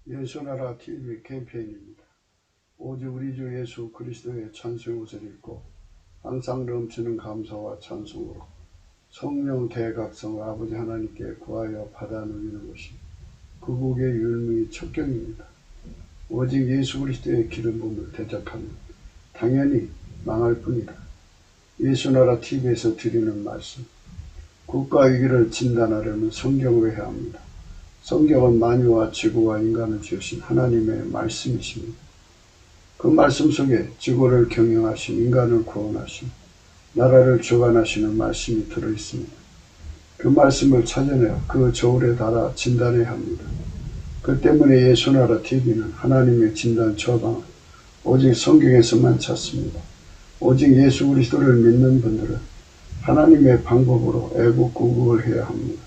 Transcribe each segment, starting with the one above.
예수나라 TV 캠페인입니다. 오직 우리 주 예수 그리스도의 찬송옷을 입고 항상 넘치는 감사와 찬송으로 성령 대각성을 아버지 하나님께 구하여 받아 누리는 것이 구국의 율무의 첩경입니다. 오직 예수 그리스도의 기름 부음을 대적하면 당연히 망할 뿐이다. 예수나라 TV에서 드리는 말씀, 국가 위기를 진단하려면 성경으로 해야 합니다. 성경은 만유와 지구와 인간을 지으신 하나님의 말씀이십니다. 그 말씀 속에 지구를 경영하신, 인간을 구원하신, 나라를 주관하시는 말씀이 들어있습니다. 그 말씀을 찾아내어 그 저울에 달아 진단해야 합니다. 그 때문에 예수나라 TV는 하나님의 진단 처방을 오직 성경에서만 찾습니다. 오직 예수 그리스도를 믿는 분들은 하나님의 방법으로 애국구국을 해야 합니다.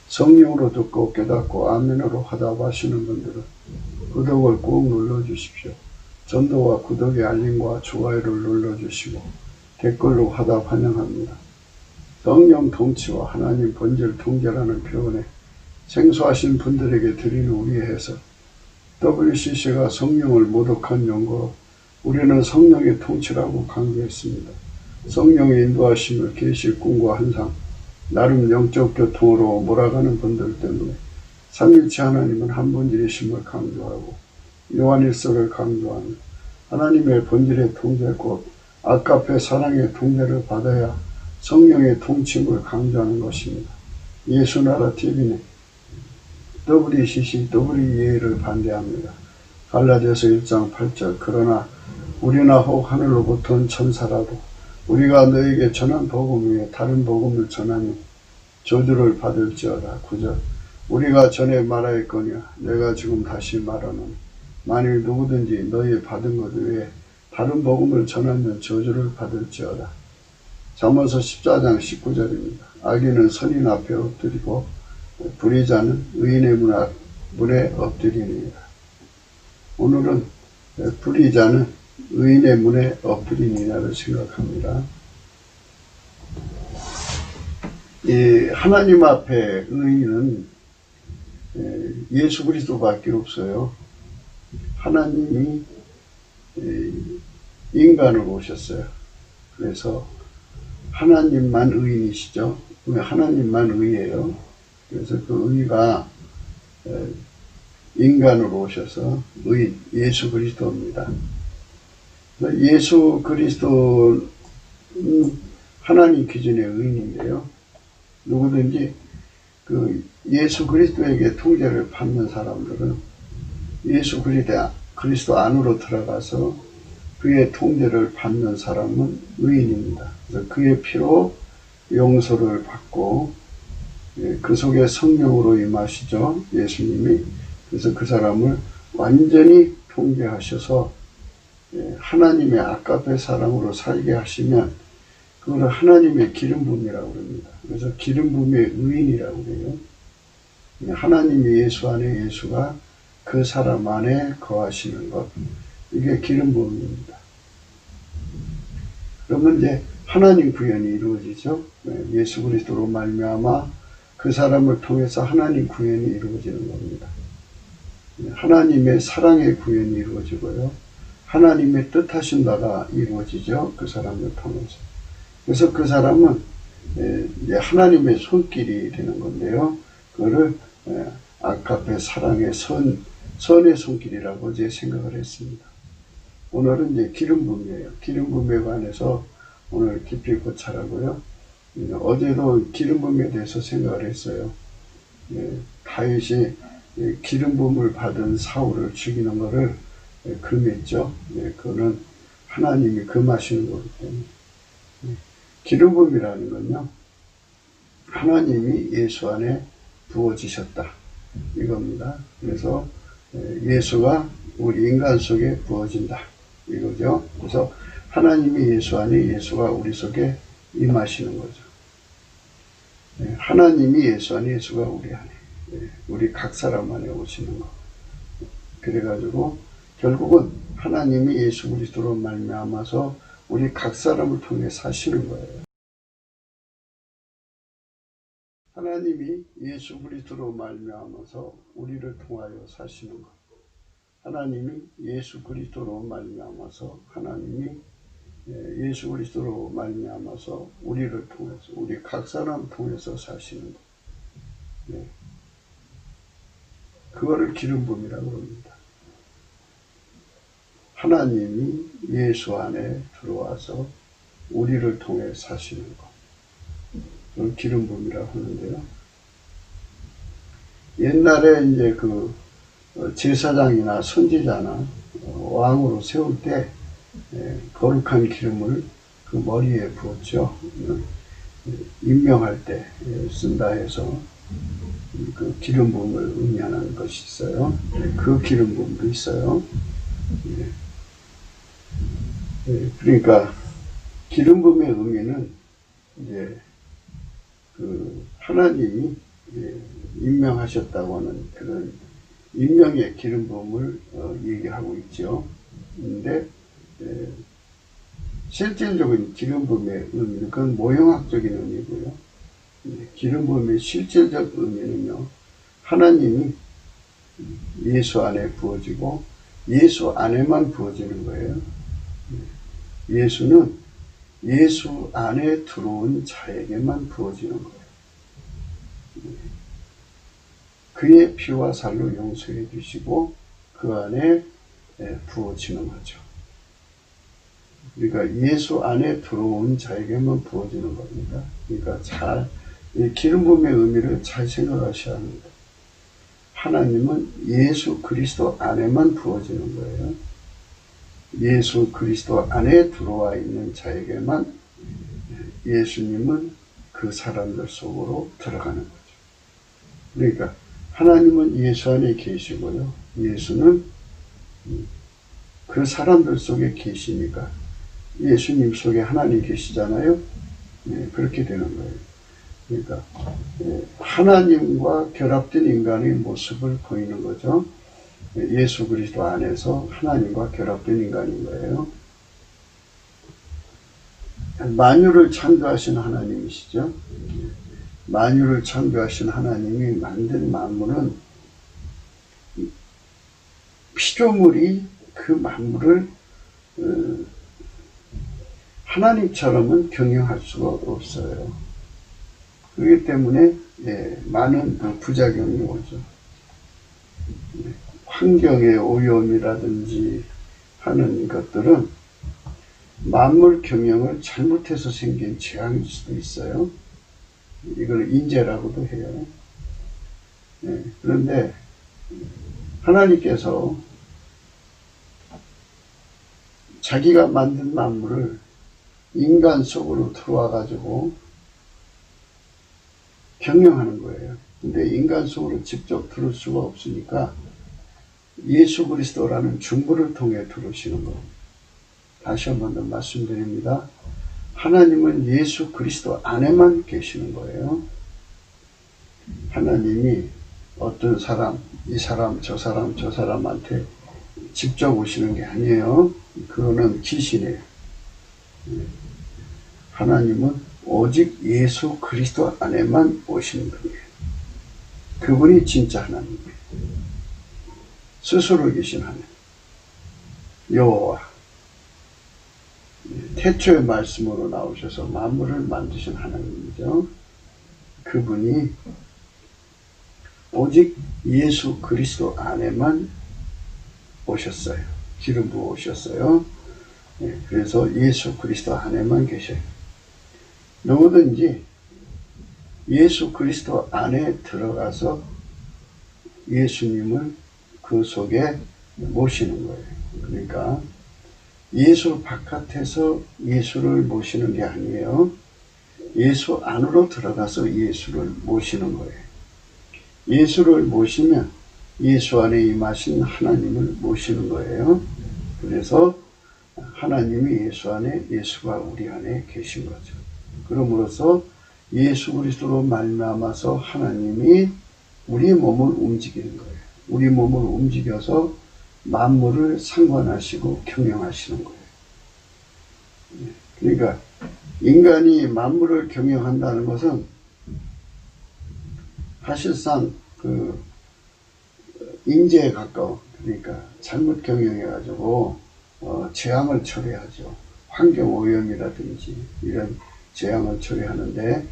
성령으로 듣고 깨닫고 아멘으로 화답하시는 분들은 구독을 꾹 눌러주십시오. 전도와 구독의 알림과 좋아요를 눌러주시고 댓글로 화답 환영합니다. 성령 통치와 하나님 본질 통제라는 표현에 생소하신 분들에게 드리는 우리의 해석, WCC가 성령을 모독한 용어로 우리는 성령의 통치라고 강조했습니다. 성령의 인도하심을 계시, 꿈과 환상, 나름 영적 교통으로 몰아가는 분들 때문에 삼위일체 하나님은 한 분이심을 강조하고 요한일서를 강조하며 하나님의 본질의 통제 곧 아까페 사랑의 통제를 받아야 성령의 통치임을 강조하는 것입니다. 예수나라 TV는 WCC, WEA를 반대합니다. 갈라디아서 1장 8절 그러나 우리나 혹 하늘로부터 온 천사라도 우리가 너에게 전한 복음 위에 다른 복음을 전하니 저주를 받을지어다. 9절 우리가 전에 말하였거니와 내가 지금 다시 말하노니 만일 누구든지 너희 받은 것 외에 다른 복음을 전하면 저주를 받을지어다. 잠언서 14장 19절입니다. 악인은 선인 앞에 엎드리고 불의자는 의인의 문에 엎드리니라. 오늘은 불의자는 의인의 문에 엎드리니라를 생각합니다. 이 하나님 앞에 의인은 예수 그리스도밖에 없어요. 하나님이 인간으로 오셨어요. 그래서 하나님만 의인이시죠. 하나님만 의예요. 그래서 그 의가 인간으로 오셔서 의인, 예수 그리스도입니다. 예수 그리스도는 하나님 기준의 의인인데요. 누구든지 그 예수 그리스도에게 통제를 받는 사람들은 예수 그리스도 안으로 들어가서 그의 통제를 받는 사람은 의인입니다. 그래서 그의 피로 용서를 받고 그 속에 성령으로 임하시죠. 예수님이. 그래서 그 사람을 완전히 통제하셔서 하나님의 아까페 사랑으로 살게 하시면 그걸 하나님의 기름 부음이라고 합니다. 그래서 기름 부음의 의인이라고 해요. 하나님이 예수 안에 예수가 그 사람 안에 거하시는 것, 이게 기름 부음입니다. 그러면 이제 하나님 구현이 이루어지죠. 예수 그리스도로 말미암아 그 사람을 통해서 하나님 구현이 이루어지는 겁니다. 하나님의 사랑의 구현이 이루어지고요. 하나님의 뜻하신 바가 이루어지죠. 그 사람을 통해서. 그래서 그 사람은 이제 하나님의 손길이 되는 건데요. 그거를 아까페 사랑의 선의 손길이라고 이제 생각을 했습니다. 오늘은 이제 기름 부음이에요. 기름 부음에 관해서 오늘 깊이 고찰하고요. 어제도 기름 부음에 대해서 생각을 했어요. 다윗이 기름 부음을 받은 사울을 죽이는 것을 금했죠. 그거는 하나님이 금하시는 거기 때문에. 기름 부음이라는 건요, 하나님이 예수 안에 부어지셨다 이겁니다. 그래서 예수가 우리 인간 속에 부어진다 이거죠. 그래서 하나님이 예수 안에 예수가 우리 속에 임하시는 거죠. 하나님이 예수 안에 예수가 우리 안에, 우리 각 사람 안에 오시는 거. 그래가지고 결국은 하나님이 예수 그리스도로 말미암아서 우리 각 사람을 통해 사시는 거예요. 하나님이 예수 그리스도로 말미암아서 우리를 통하여 사시는 것. 하나님이 예수 그리스도로 말미암아서 예수 그리스도로 말미암아서 우리를 통해서 우리 각 사람 통해서 사시는 것. 네. 그거를 기름 부음이라고 합니다. 하나님이 예수 안에 들어와서 우리를 통해 사시는 것. 그걸 기름 부음이라고 하는데요. 옛날에 이제 그 제사장이나 선지자나 왕으로 세울 때 거룩한 기름을 그 머리에 부었죠. 임명할 때 쓴다 해서 그 기름 부음을 의미하는 것이 있어요. 그 기름 부음도 있어요. 그러니까 기름 부음의 의미는 이제 그 하나님이 임명하셨다고 하는 그런 임명의 기름 부음을 얘기하고 있죠. 근데 실질적인 기름 부음의 의미는 그건 모형학적인 의미고요. 기름 부음의 실질적 의미는요, 하나님이 예수 안에 부어지고 예수 안에만 부어지는 거예요. 예수는 예수 안에 들어온 자에게만 부어지는 거예요. 그의 피와 살로 용서해 주시고 그 안에 부어지는 거죠. 그러니까 예수 안에 들어온 자에게만 부어지는 겁니다. 그러니까 이 기름 부음의 의미를 잘 생각하셔야 합니다. 하나님은 예수 그리스도 안에만 부어지는 거예요. 예수 그리스도 안에 들어와 있는 자에게만 예수님은 그 사람들 속으로 들어가는 거죠. 그러니까 하나님은 예수 안에 계시고요. 예수는 그 사람들 속에 계시니까 예수님 속에 하나님 계시잖아요. 그렇게 되는 거예요. 그러니까 하나님과 결합된 인간의 모습을 보이는 거죠. 예수 그리스도 안에서 하나님과 결합된 인간인 거예요. 만유를 창조하신 하나님이시죠. 만유를 창조하신 하나님이 만든 만물은 피조물이 그 만물을 하나님처럼은 경영할 수가 없어요. 그렇기 때문에 많은 부작용이 오죠. 환경의 오염이라든지 하는 것들은 만물 경영을 잘못해서 생긴 재앙일 수도 있어요. 이걸 인재라고도 해요. 그런데 하나님께서 자기가 만든 만물을 인간 속으로 들어와 가지고 경영하는 거예요. 근데 인간 속으로 직접 들어올 수가 없으니까 예수 그리스도라는 중보를 통해 들어오시는 겁니다. 다시 한 번 더 말씀드립니다. 하나님은 예수 그리스도 안에만 계시는 거예요. 하나님이 어떤 사람, 이 사람, 저 사람한테 직접 오시는 게 아니에요. 그거는 귀신이에요. 하나님은 오직 예수 그리스도 안에만 오시는 거예요. 그분이 진짜 하나님이에요. 스스로 계신 하나님. 여호와. 태초의 말씀으로 나오셔서 만물을 만드신 하나님이죠. 그분이 오직 예수 그리스도 안에만 오셨어요. 기름 부어 오셨어요. 그래서 예수 그리스도 안에만 계셔요. 누구든지 예수 그리스도 안에 들어가서 예수님을 그 속에 모시는 거예요. 그러니까 예수 바깥에서 예수를 모시는 게 아니에요. 예수 안으로 들어가서 예수를 모시는 거예요. 예수를 모시면 예수 안에 임하신 하나님을 모시는 거예요. 그래서 하나님이 예수 안에, 예수가 우리 안에 계신 거죠. 그러므로서 예수 그리스도로 말미암아서 하나님이 우리 몸을 움직이는 거예요. 우리 몸을 움직여서 만물을 상관하시고 경영하시는 거예요. 그러니까 인간이 만물을 경영한다는 것은 사실상 그 인재에 가까워. 그러니까 잘못 경영해가지고 재앙을 초래하죠. 환경오염이라든지 이런 재앙을 초래하는데,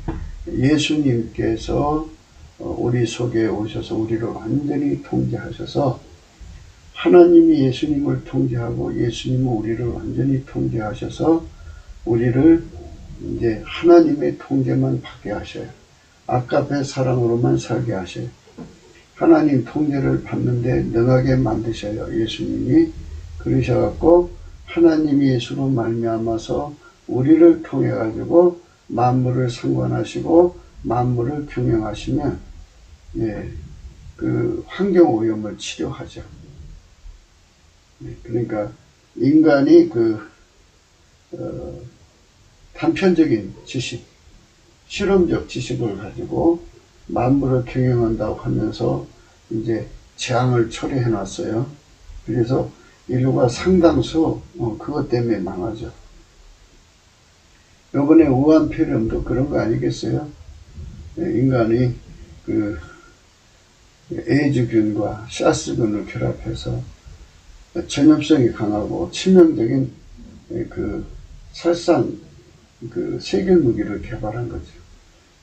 예수님께서 우리 속에 오셔서 우리를 완전히 통제하셔서, 하나님이 예수님을 통제하고 예수님은 우리를 완전히 통제하셔서 우리를 이제 하나님의 통제만 받게 하셔요. 아까의 사랑으로만 살게 하셔요. 하나님 통제를 받는데 능하게 만드셔요. 예수님이 그러셔갖고 하나님이 예수로 말미암아서 우리를 통해 가지고 만물을 상관하시고 만물을 경영하시면, 그 환경 오염을 치료하죠. 그러니까 인간이 단편적인 지식, 실험적 지식을 가지고 만물을 경영한다고 하면서 이제 재앙을 초래해 놨어요. 그래서 인류가 상당수 그것 때문에 망하죠. 요번에 우한폐렴도 그런 거 아니겠어요? 인간이 에이즈균과 사스균을 결합해서 전염성이 강하고 치명적인 살상 세균 무기를 개발한 거죠.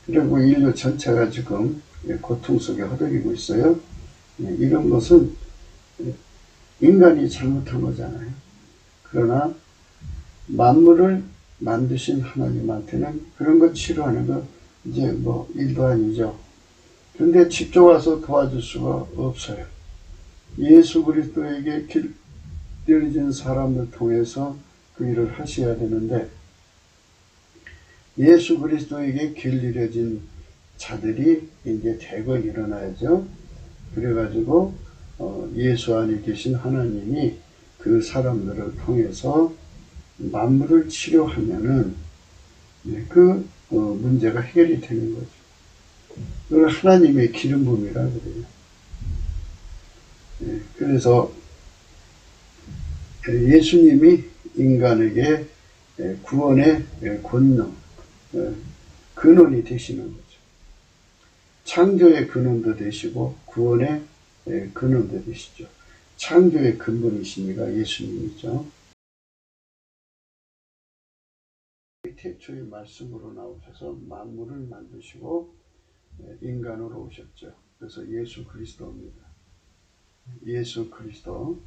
그리고 인류 전체가 지금 고통 속에 허덕이고 있어요. 이런 것은 인간이 잘못한 거잖아요. 그러나 만물을 만드신 하나님한테는 그런 거 치료하는 거 이제 일도 아니죠. 그런데 직접 와서 도와줄 수가 없어요. 예수 그리스도에게 길들여진 사람을 통해서 그 일을 하셔야 되는데, 예수 그리스도에게 길들여진 자들이 이제 대거 일어나야죠. 그래가지고 예수 안에 계신 하나님이 그 사람들을 통해서 만물을 치료하면은 그 문제가 해결이 되는 거죠. 그걸 하나님의 기름 부음이라 그래요. 그래서 예수님이 인간에게 구원의 권능, 근원이 되시는 거죠. 창조의 근원도 되시고 구원의 근원도 되시죠. 창조의 근본이시니까 예수님이죠. 태초의 말씀으로 나오셔서 만물을 만드시고 인간으로 오셨죠. 그래서 예수 그리스도입니다. 예수 그리스도.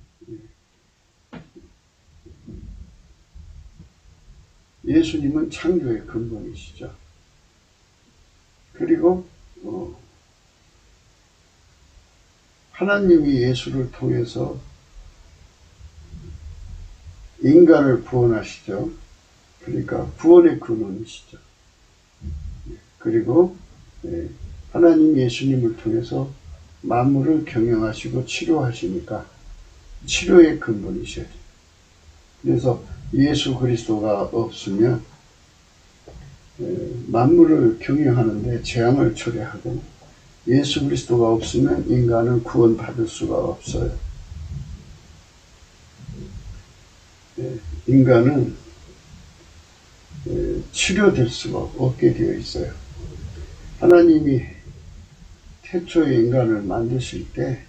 예수님은 창조의 근본이시죠. 그리고 하나님이 예수를 통해서 인간을 구원하시죠. 그러니까 구원의 근원이시죠. 그리고 하나님 예수님을 통해서 만물을 경영하시고 치료하시니까 치료의 근본이셔요. 그래서 예수 그리스도가 없으면 만물을 경영하는데 재앙을 초래하고, 예수 그리스도가 없으면 인간은 구원받을 수가 없어요. 인간은 치료될 수가 없게 되어 있어요. 하나님이 태초에 인간을 만드실 때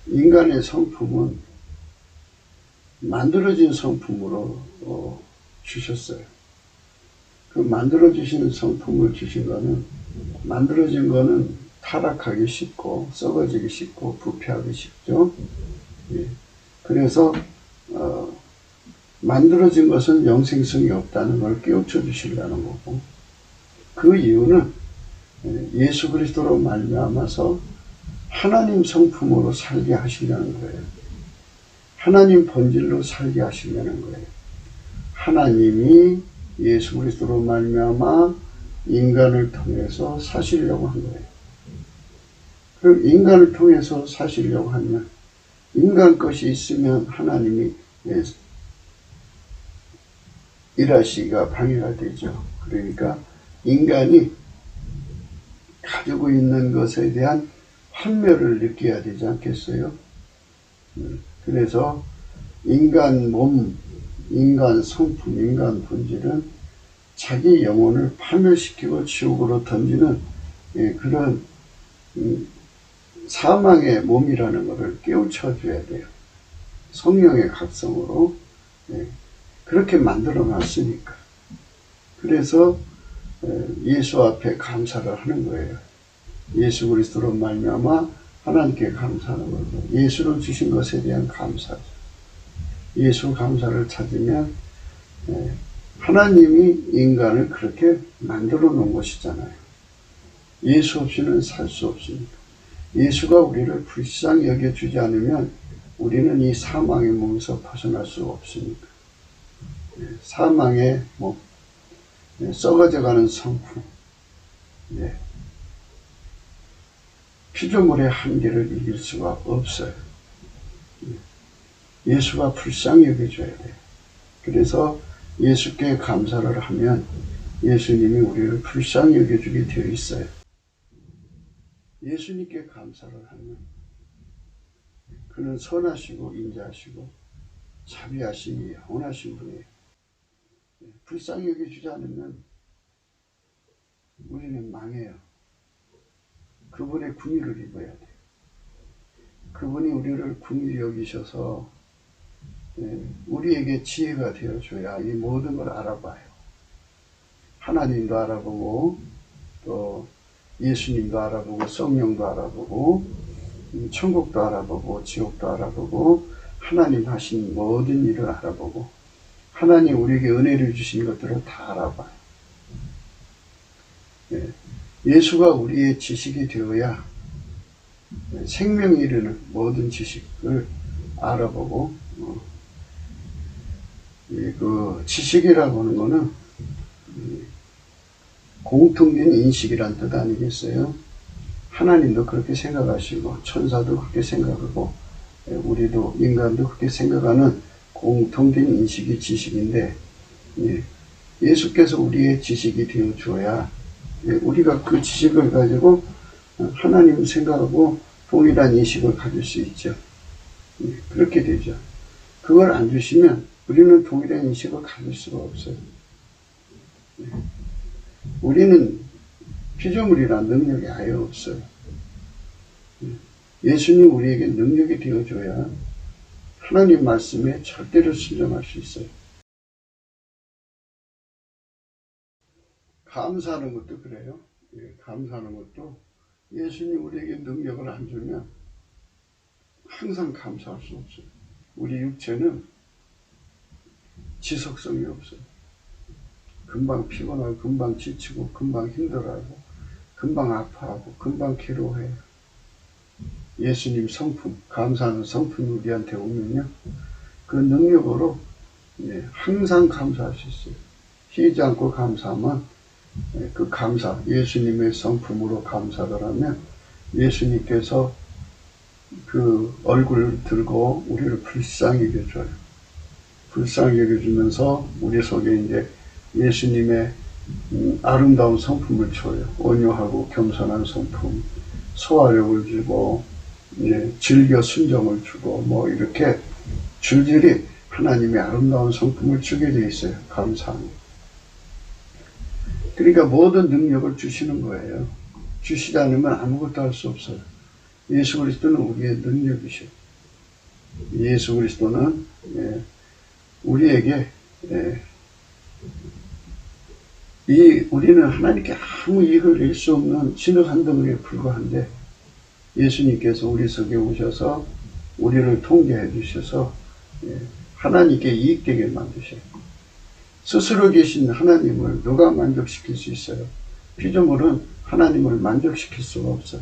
인간의 성품은 만들어진 성품으로 주셨어요. 그 만들어주신 성품을 주신 거는, 만들어진 거는 타락하기 쉽고 썩어지기 쉽고 부패하기 쉽죠. 그래서 만들어진 것은 영생성이 없다는 걸 깨우쳐 주시려는 거고, 그 이유는 예수 그리스도로 말미암아서 하나님 성품으로 살게 하시려는 거예요. 하나님 본질로 살게 하시려는 거예요. 하나님이 예수 그리스도로 말미암아 인간을 통해서 사시려고 한 거예요. 그럼 인간을 통해서 사시려고 하면 인간 것이 있으면 하나님이 일하시기가 방해가 되죠. 그러니까 인간이 가지고 있는 것에 대한 환멸을 느껴야 되지 않겠어요? 그래서 인간 몸, 인간 성품, 인간 본질은 자기 영혼을 파멸시키고 지옥으로 던지는 그런 사망의 몸이라는 것을 깨우쳐 줘야 돼요. 성령의 각성으로. 예, 그렇게 만들어 놨으니까. 그래서 예수 앞에 감사를 하는 거예요. 예수 그리스도로 말미암아 하나님께 감사하는 거고, 예수를 주신 것에 대한 감사죠. 예수 감사를 찾으면 하나님이 인간을 그렇게 만들어 놓은 것이잖아요. 예수 없이는 살 수 없습니다. 예수가 우리를 불쌍히 여겨주지 않으면 우리는 이 사망의 몸에서 벗어날 수 없습니다. 사망의 몸, 썩어져가는 성품, 피조물의 한계를 이길 수가 없어요. 예수가 불쌍히 여겨줘야 돼요. 그래서 예수께 감사를 하면 예수님이 우리를 불쌍히 여겨주게 되어 있어요. 예수님께 감사를 하면 그는 선하시고 인자하시고 자비하시니 영원하신 분이에요. 불쌍히 여겨주지 않으면 우리는 망해요. 그분의 긍휼을 입어야 돼요. 그분이 우리를 긍휼히 여기셔서 우리에게 지혜가 되어줘야 이 모든 걸 알아봐요. 하나님도 알아보고 또 예수님도 알아보고 성령도 알아보고 천국도 알아보고 지옥도 알아보고 하나님 하신 모든 일을 알아보고 하나님 우리에게 은혜를 주신 것들을 다 알아봐요. 예수가 우리의 지식이 되어야 생명이 이르는 모든 지식을 알아보고 그 지식이라고 하는 거는 공통된 인식이란 뜻 아니겠어요? 하나님도 그렇게 생각하시고 천사도 그렇게 생각하고 우리도 인간도 그렇게 생각하는 공통된 인식이 지식인데 예수께서 우리의 지식이 되어줘야 우리가 그 지식을 가지고 하나님을 생각하고 동일한 인식을 가질 수 있죠. 그렇게 되죠. 그걸 안 주시면 우리는 동일한 인식을 가질 수가 없어요. 우리는 피조물이란 능력이 아예 없어요. 예수님 우리에게 능력이 되어줘야 하나님 말씀에 절대로 순종할 수 있어요. 감사하는 것도 그래요. 감사하는 것도 예수님 우리에게 능력을 안 주면 항상 감사할 수 없어요. 우리 육체는 지속성이 없어요. 금방 피곤하고 금방 지치고 금방 힘들어하고 금방 아파하고 금방 괴로워해요. 예수님 성품, 감사하는 성품이 우리한테 오면요, 그 능력으로 항상 감사할 수 있어요. 쉬지 않고 감사하면 그 감사, 예수님의 성품으로 감사를 하면 예수님께서 그 얼굴을 들고 우리를 불쌍히 여겨줘요. 불쌍히 여겨주면서 우리 속에 이제 예수님의 아름다운 성품을 줘요. 온유하고 겸손한 성품, 소화력을 주고 즐겨 순종을 주고 뭐 이렇게 줄줄이 하나님의 아름다운 성품을 주게 돼 있어요. 감사합니다. 그러니까 모든 능력을 주시는 거예요. 주시지 않으면 아무것도 할 수 없어요. 예수 그리스도는 우리의 능력이셔요. 예수 그리스도는 우리에게 우리는 하나님께 아무 이익을 낼 수 없는 진흙 한 덩어리에 불과한데 예수님께서 우리 속에 오셔서 우리를 통제해 주셔서 하나님께 이익되게 만드셔요. 스스로 계신 하나님을 누가 만족시킬 수 있어요? 피조물은 하나님을 만족시킬 수가 없어요.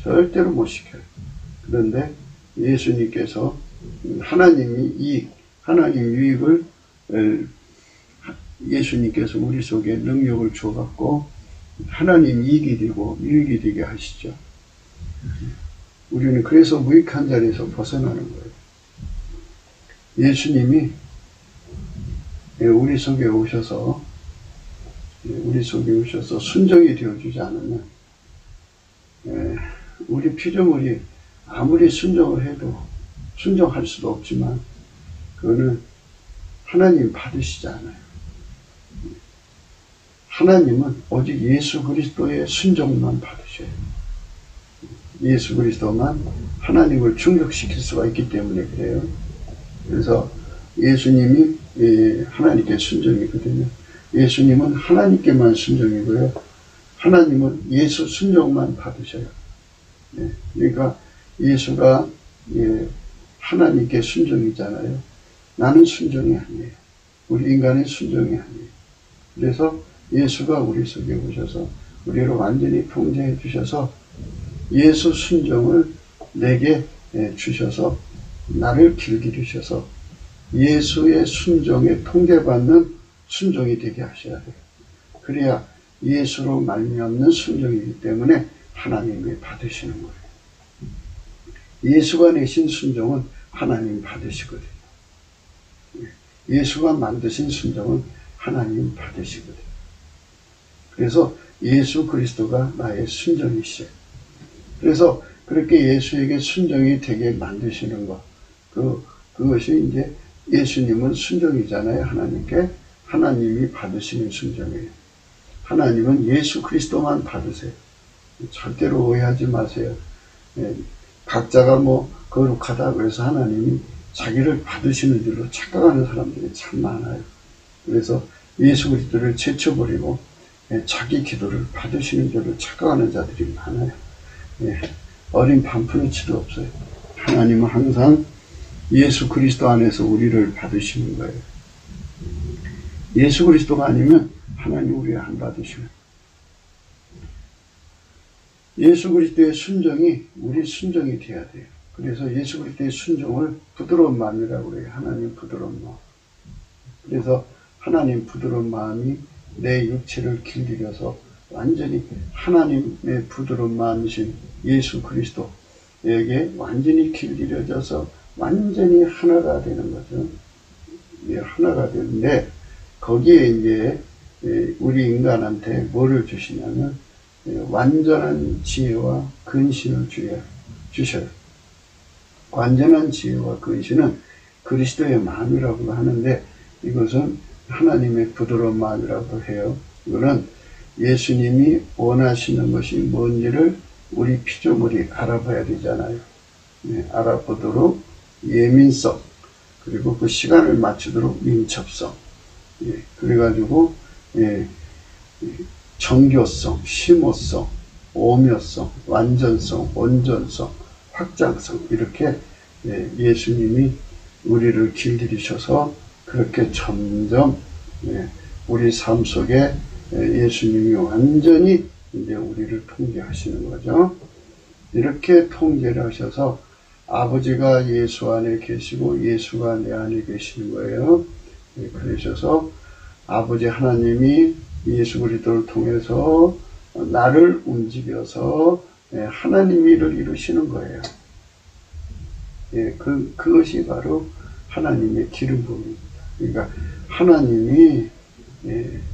절대로 못 시켜요. 그런데 예수님께서 하나님 유익을 예수님께서 우리 속에 능력을 줘갖고 하나님 이익이 되고 유익이 되게 하시죠. 우리는 그래서 무익한 자리에서 벗어나는 거예요. 예수님이 우리 속에 오셔서 순종이 되어주지 않으면 우리 피조물이 아무리 순종을 해도 순종할 수도 없지만 그거는 하나님 받으시지 않아요. 하나님은 오직 예수 그리스도의 순종만 받으셔요. 예수 그리스도만 하나님을 충족시킬 수가 있기 때문에 그래요. 그래서 예수님이 하나님께 순종이거든요. 예수님은 하나님께만 순종이고요. 하나님은 예수 순종만 받으셔요. 그러니까 예수가 하나님께 순종이잖아요. 나는 순종이 아니에요. 우리 인간의 순종이 아니에요. 그래서 예수가 우리 속에 오셔서 우리를 완전히 통제해 주셔서 예수 순종을 내게 주셔서 나를 길들이셔서 예수의 순종에 통제받는 순종이 되게 하셔야 돼요. 그래야 예수로 말미암는 순종이기 때문에 하나님이 받으시는 거예요. 예수가 내신 순종은 하나님 받으시거든요. 예수가 만드신 순종은 하나님 받으시거든요. 그래서 예수 그리스도가 나의 순종이시죠. 그래서 그렇게 예수에게 순종이 되게 만드시는 것, 그것이 이제 예수님은 순종이잖아요. 하나님께. 하나님이 받으시는 순종이에요. 하나님은 예수 그리스도만 받으세요. 절대로 오해하지 마세요. 각자가 거룩하다고 해서 하나님이 자기를 받으시는 줄로 착각하는 사람들이 참 많아요. 그래서 예수 그리스도를 제쳐버리고 자기 기도를 받으시는 줄로 착각하는 자들이 많아요. 어린 반푼어치도 없어요. 하나님은 항상 예수 그리스도 안에서 우리를 받으시는 거예요. 예수 그리스도가 아니면 하나님 우리를 안 받으시는. 예수 그리스도의 순종이 우리 순종이 되어야 돼요. 그래서 예수 그리스도의 순종을 부드러운 마음이라고 그래요. 하나님 부드러운 마음. 그래서 하나님 부드러운 마음이 내 육체를 길들여서 완전히 하나님의 부드러운 마음이신 예수 그리스도에게 완전히 길들여져서 완전히 하나가 되는 거죠. 하나가 되는데 거기에 이제 우리 인간한테 뭐를 주시냐면 완전한 지혜와 근신을 주셔요. 완전한 지혜와 근신은 그리스도의 마음이라고 하는데 이것은 하나님의 부드러운 마음이라고 해요. 이거는 예수님이 원하시는 것이 뭔지를 우리 피조물이 알아봐야 되잖아요. 알아보도록 예민성, 그리고 그 시간을 맞추도록 민첩성, 그래가지고 정교성, 심오성, 오묘성, 완전성, 온전성, 확장성, 이렇게 예수님이 우리를 길들이셔서 그렇게 점점 우리 삶 속에 예수님이 완전히 이제 우리를 통제하시는 거죠. 이렇게 통제를 하셔서 아버지가 예수 안에 계시고 예수가 내 안에 계시는 거예요. 그러셔서 아버지 하나님이 예수 그리스도를 통해서 나를 움직여서 하나님 일을 이루시는 거예요. 그것이 바로 하나님의 기름 부음입니다. 그러니까 하나님이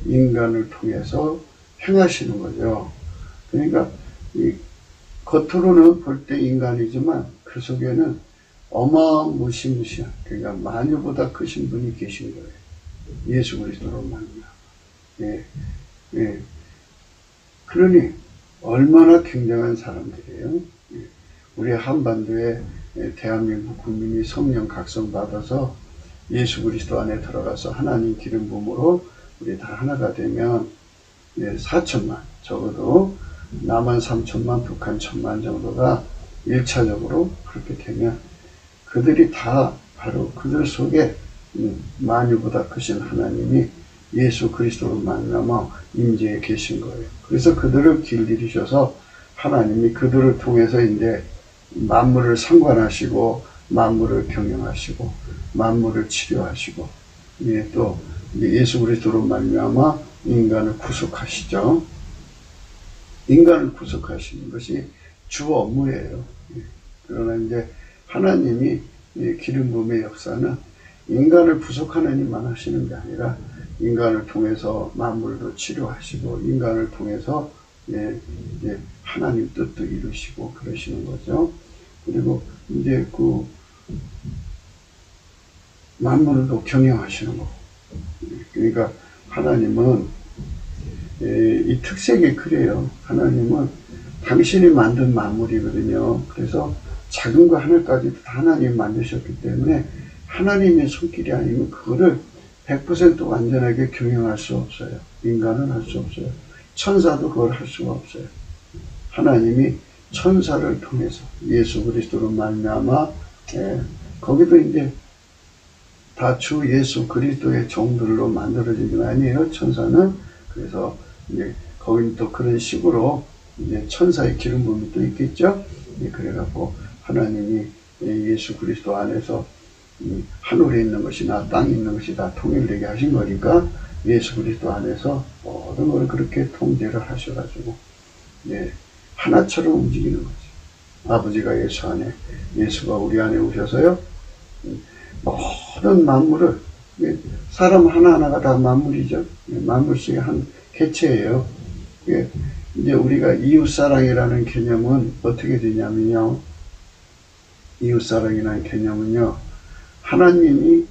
인간을 통해서 행하시는 거죠. 그러니까 겉으로는 볼 때 인간이지만 그 속에는 어마무시무시한, 그러니까 마녀보다 크신 분이 계신 거예요. 예수 그리스도로 말미암아. 그러니 얼마나 굉장한 사람들이에요. 우리 한반도에 대한민국 국민이 성령 각성 받아서 예수 그리스도 안에 들어가서 하나님 기름 부음으로 우리 다 하나가 되면 4천만, 적어도 남한 3천만, 북한 1,000만 정도가 1차적으로 그렇게 되면 그들이 다 바로 그들 속에 만유보다 크신 하나님이 예수 그리스도로 말미암아 임재해 계신 거예요. 그래서 그들을 길들이셔서 하나님이 그들을 통해서 이제 만물을 상관하시고 만물을 경영하시고 만물을 치료하시고 또 예수 그리스도로 말미암아 인간을 구속하시죠. 인간을 구속하시는 것이 주 업무예요. 그러나 이제 하나님이 기름 부음의 역사는 인간을 구속하는 일만 하시는 게 아니라 인간을 통해서 만물도 치료하시고 인간을 통해서 하나님 뜻도 이루시고 그러시는 거죠. 그리고 이제 그 만물도 경영하시는 거고. 그러니까 하나님은 이 특색이 그래요. 하나님은 당신이 만든 만물이거든요. 그래서 작은 거 하나까지도 하나님이 만드셨기 때문에 하나님의 손길이 아니면 그거를 100% 완전하게 경영할 수 없어요. 인간은 할 수 없어요. 천사도 그걸 할 수가 없어요. 하나님이 천사를 통해서 예수 그리스도로 말미암아 거기도 이제 다 주 예수 그리스도의 종들로 만들어진 게 아니에요. 천사는. 그래서 이제 거기는 또 그런 식으로 이제 천사의 기름 부음이 또 있겠죠. 그래갖고 하나님이 예수 그리스도 안에서 하늘에 있는 것이나 땅에 있는 것이 다 통일되게 하신 거니까 예수 그리스도 안에서 모든 걸 그렇게 통제를 하셔가지고 하나처럼 움직이는 거죠. 아버지가 예수 안에, 예수가 우리 안에 오셔서요. 모든 만물을, 사람 하나하나가 다 만물이죠. 만물씩의 한 개체예요. 이제 우리가 이웃사랑이라는 개념은 어떻게 되냐면요. 이웃사랑이라는 개념은요. 하나님이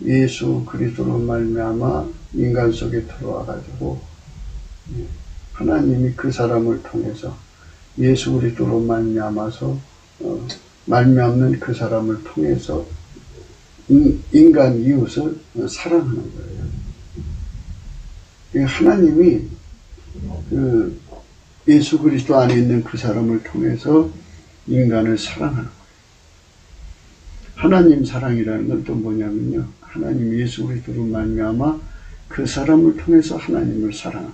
예수 그리스도로 말미암아 인간 속에 들어와 가지고 하나님이 그 사람을 통해서 예수 그리스도로 말미암아서 말미암는 그 사람을 통해서 인간 이웃을 사랑하는 거예요. 하나님이 그 예수 그리스도 안에 있는 그 사람을 통해서 인간을 사랑하는 거예요. 하나님 사랑이라는 건 또 뭐냐면요. 하나님 예수 그리스도로 말미암아 그 사람을 통해서 하나님을 사랑하는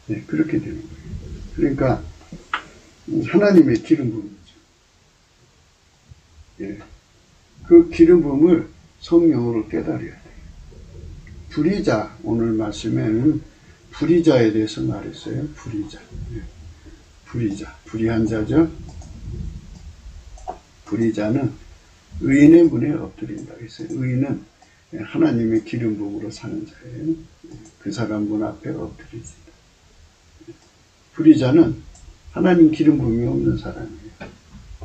거예요. 그렇게 되는 거예요. 그러니까 하나님의 기름 부음이죠. 그 기름 부음을 성령으로 깨달아야 돼요. 불의자, 오늘 말씀에는 불의자에 대해서 말했어요. 불의자. 불의자. 불의한 자죠. 불의자는 의인의 문에 엎드린다 했어요. 의인은 하나님의 기름 부음으로 사는 자예요. 그 사람 문 앞에 엎드리지. 불의자는 하나님 기름 부음이 없는 사람이에요.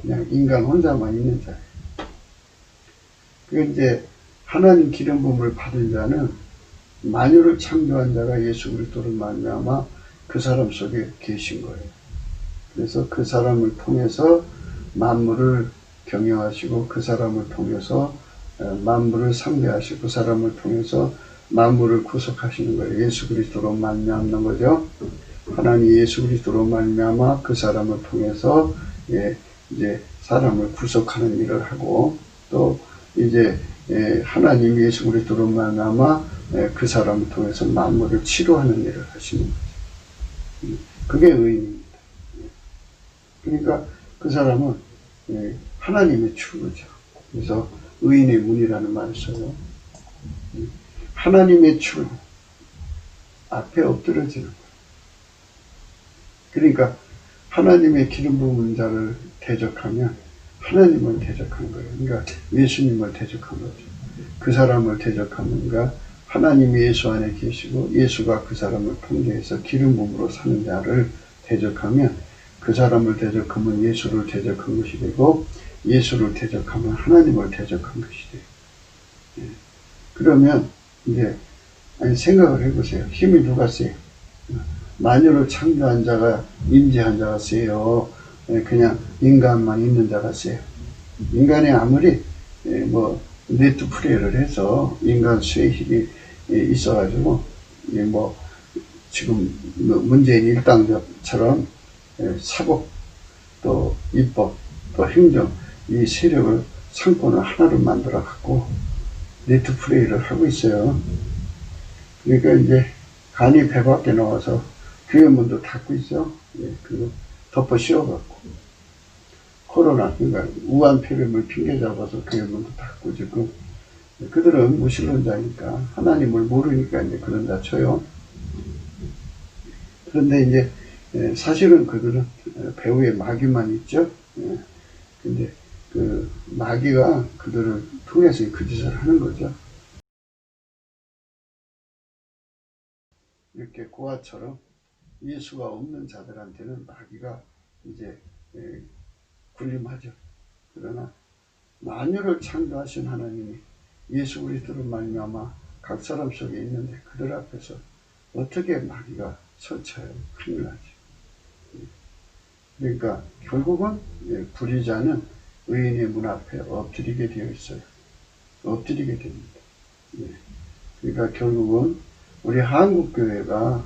그냥 인간 혼자만 있는 자예요. 그러니까 이제 하나님 기름 부음을 받은 자는 만유를 창조한 자가 예수 그리스도를 말미암아 그 사람 속에 계신 거예요. 그래서 그 사람을 통해서 만물을 경영하시고 그 사람을 통해서 만물을 상대하시고 그 사람을 통해서 만물을 구속하시는 거예요. 예수 그리스도로 말미암는 거죠. 하나님 예수 그리스도로 말미암아 그 사람을 통해서 이제 사람을 구속하는 일을 하고 또 이제 하나님 예수 그리스도로 말미암아 그 사람을 통해서 만물을 치료하는 일을 하시는 거죠. 그게 의인입니다. 그러니까 그 사람은 하나님의 출구죠. 그래서 의인의 문이라는 말을 써요. 하나님의 출구 앞에 엎드려지는 거예요. 그러니까 하나님의 기름 부은 자를 대적하면 하나님을 대적한 거예요. 그러니까 예수님을 대적한 거죠. 그 사람을 대적하면 그러니까 하나님이 예수 안에 계시고 예수가 그 사람을 통제해서 기름 부음으로 사는 자를 대적하면 그 사람을 대적하면 예수를 대적한 것이 되고 예수를 대적하면 하나님을 대적한 것이 돼요. 그러면 이제 생각을 해보세요. 힘이 누가 세요? 만유를 창조한 자가 임재한 자가 세요? 그냥 인간만 있는 자가 세요? 인간이 아무리 네트플레이를 해서 인간 수의 힘이 있어가지고 지금 문재인 일당처럼 사법 또 입법 또 행정 이 세력을 상권을 하나로 만들어 갖고 네트플레이를 하고 있어요. 그러니까 이제 간이 배 밖에 나와서 교회 문도 닫고 있어. 그거 덮어 씌워갖고 코로나 그러니까 우한폐렴을 핑계 잡아서 교회 문도 닫고 지금 그들은 무신론자니까 하나님을 모르니까 이제 그런 다 쳐요. 그런데 이제 사실은 그들은 배후에 마귀만 있죠. 근데 그 마귀가 그들을 통해서 그 짓을 하는 거죠. 이렇게 고아처럼 예수가 없는 자들한테는 마귀가 이제 군림하죠. 그러나 만유를 창조하신 하나님이 예수 그리스도로 말미암아 각 사람 속에 있는데 그들 앞에서 어떻게 마귀가 처쳐요. 큰일 나죠. 그러니까 결국은 불의자는 의인의 문 앞에 엎드리게 되어 있어요. 엎드리게 됩니다. 그러니까 결국은 우리 한국교회가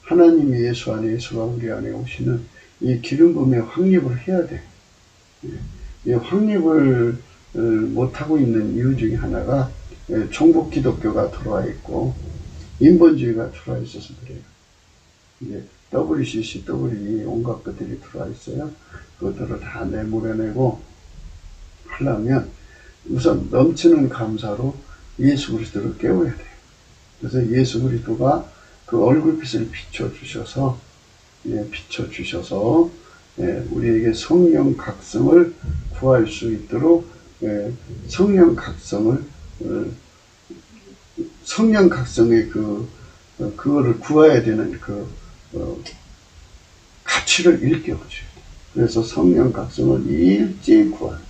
하나님이 예수 안에, 예수가 우리 안에 오시는 이 기름 부음의 확립을 해야 돼요. 이 확립을 못하고 있는 이유 중에 하나가 종북 기독교가 들어와 있고 인본주의가 들어와 있어서 그래요. 이제 WCC, WE 온갖 것들이 들어와 있어요. 그것들을 다 내몰아내고 하려면 우선 넘치는 감사로 예수 그리스도를 깨워야 돼요. 그래서 예수 그리스도가 그 얼굴빛을 비춰주셔서 우리에게 성령 각성을 구할 수 있도록 성령 각성의 그거를 구해야 되는 가치를 일깨워줘야 돼요. 그래서 성령 각성을 일찍 구하는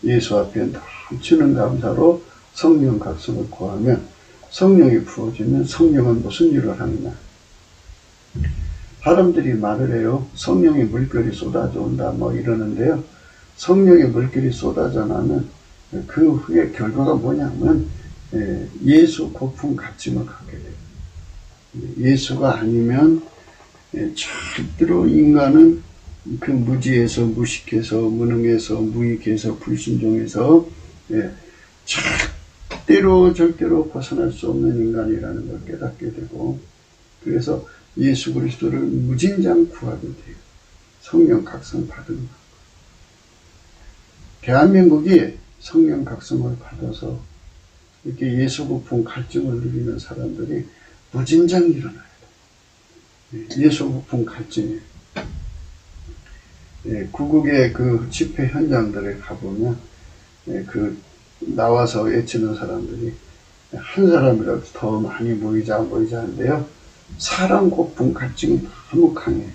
예수 앞에 넘치는 감사로 성령 각성을 구하면 성령이 부어지면 성령은 무슨 일을 하느냐. 사람들이 말을 해요. 성령의 물결이 쏟아져 온다 뭐 이러는데요. 성령의 물결이 쏟아져 나면 그 후에 결과가 뭐냐면 예수 고품 가짐을 갖게 돼요. 예수가 아니면 절대로 인간은 그 무지에서, 무식해서, 무능해서, 무익해서, 불순종해서 절대로 벗어날 수 없는 인간이라는 걸 깨닫게 되고, 그래서 예수 그리스도를 무진장 구하게 돼요. 성령 각성 받은 것. 대한민국이 성령 각성을 받아서 이렇게 예수 고품 갈증을 누리는 사람들이 무진장 일어나요. 예수 고품 갈증이에요. 구국의 그 집회 현장들에 가보면 나와서 외치는 사람들이 한 사람이라도 더 많이 모이자 하는데요. 사람 고품 갈증이 너무 강해요.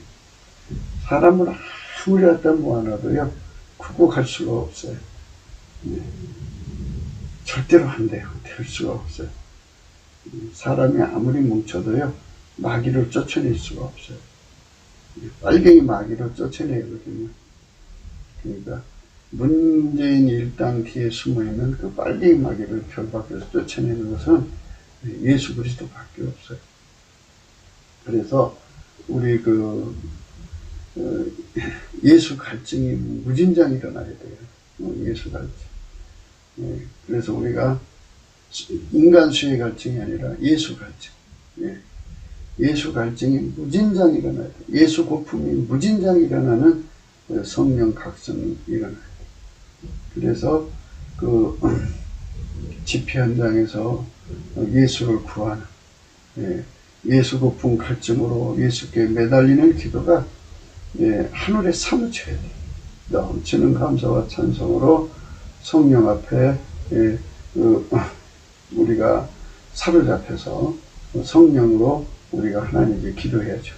사람을 아무리 갖다 모아놔도요, 구국할 수가 없어요. 절대로 안 돼요. 될 수가 없어요. 사람이 아무리 뭉쳐도요, 마귀를 쫓아낼 수가 없어요. 빨갱이 마귀를 쫓아내거든요. 그러니까 문재인 일당 뒤에 숨어있는 그 빨갱이 마귀를 별 밖에서 쫓아내는 것은 예수 그리스도밖에 없어요. 그래서 우리 예수 갈증이 무진장 일어나야 돼요. 예수 갈증. 그래서 우리가 인간 수의 갈증이 아니라 예수 갈증. 예수 갈증이 무진장 일어나야 돼요. 예수 고품이 무진장 일어나는 성령 각성이 일어나야 돼요. 그래서 집회 현장에서 예수를 구하는 예수 고품 갈증으로 예수께 매달리는 기도가 하늘에 사무쳐야 돼요. 넘치는 감사와 찬송으로 성령 앞에 우리가 사로잡혀서 성령으로 우리가 하나님께 기도해야죠.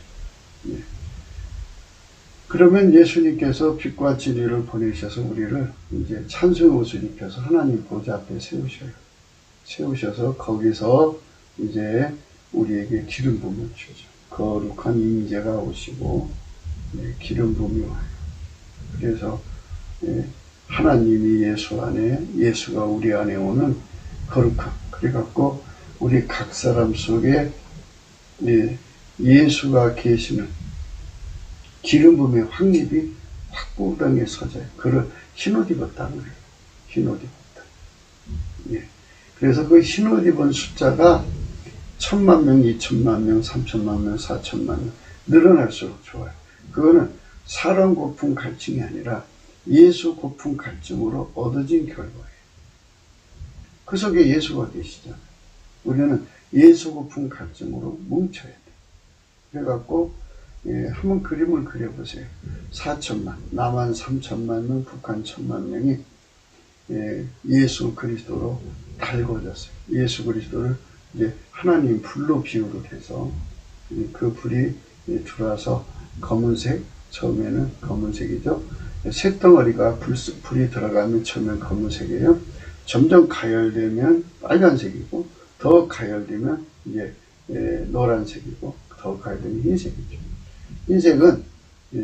그러면 예수님께서 빛과 진리를 보내셔서 우리를 이제 찬송의 옷을 입혀서 하나님 보좌 앞에 세우셔서 거기서 이제 우리에게 기름 부음을 주죠. 거룩한 임재가 오시고 기름 부음이 와요. 그래서 하나님이 예수 안에, 예수가 우리 안에 오는 거룩함. 그래갖고 우리 각 사람 속에 예수가 계시는 기름 부음의 확립이 확고하게 서져요. 그걸 흰옷 입었다는 거예요. 흰옷 입었다. 그래서 그 흰옷 입은 숫자가 1000만 명, 2000만 명, 3000만 명, 4000만 명 늘어날수록 좋아요. 그거는 사람 고품 갈증이 아니라 예수 고품 갈증으로 얻어진 결과예요. 그 속에 예수가 계시잖아요. 우리는 예수 고품 갈증으로 뭉쳐야 돼요. 그래갖고 한번 그림을 그려보세요. 4천만, 남한 3천만 명, 북한 1000만 명이 예수 그리스도로 달궈졌어요. 예수 그리스도를 이제 하나님 불로 비유로 돼서 그 불이 들어와서 검은색, 처음에는 검은색이죠. 쇳덩어리가 불이 들어가면 처음엔 검은색이에요. 점점 가열되면 빨간색이고 더 가열되면 이제 노란색이고 더 가야 되는 흰색이죠. 흰색은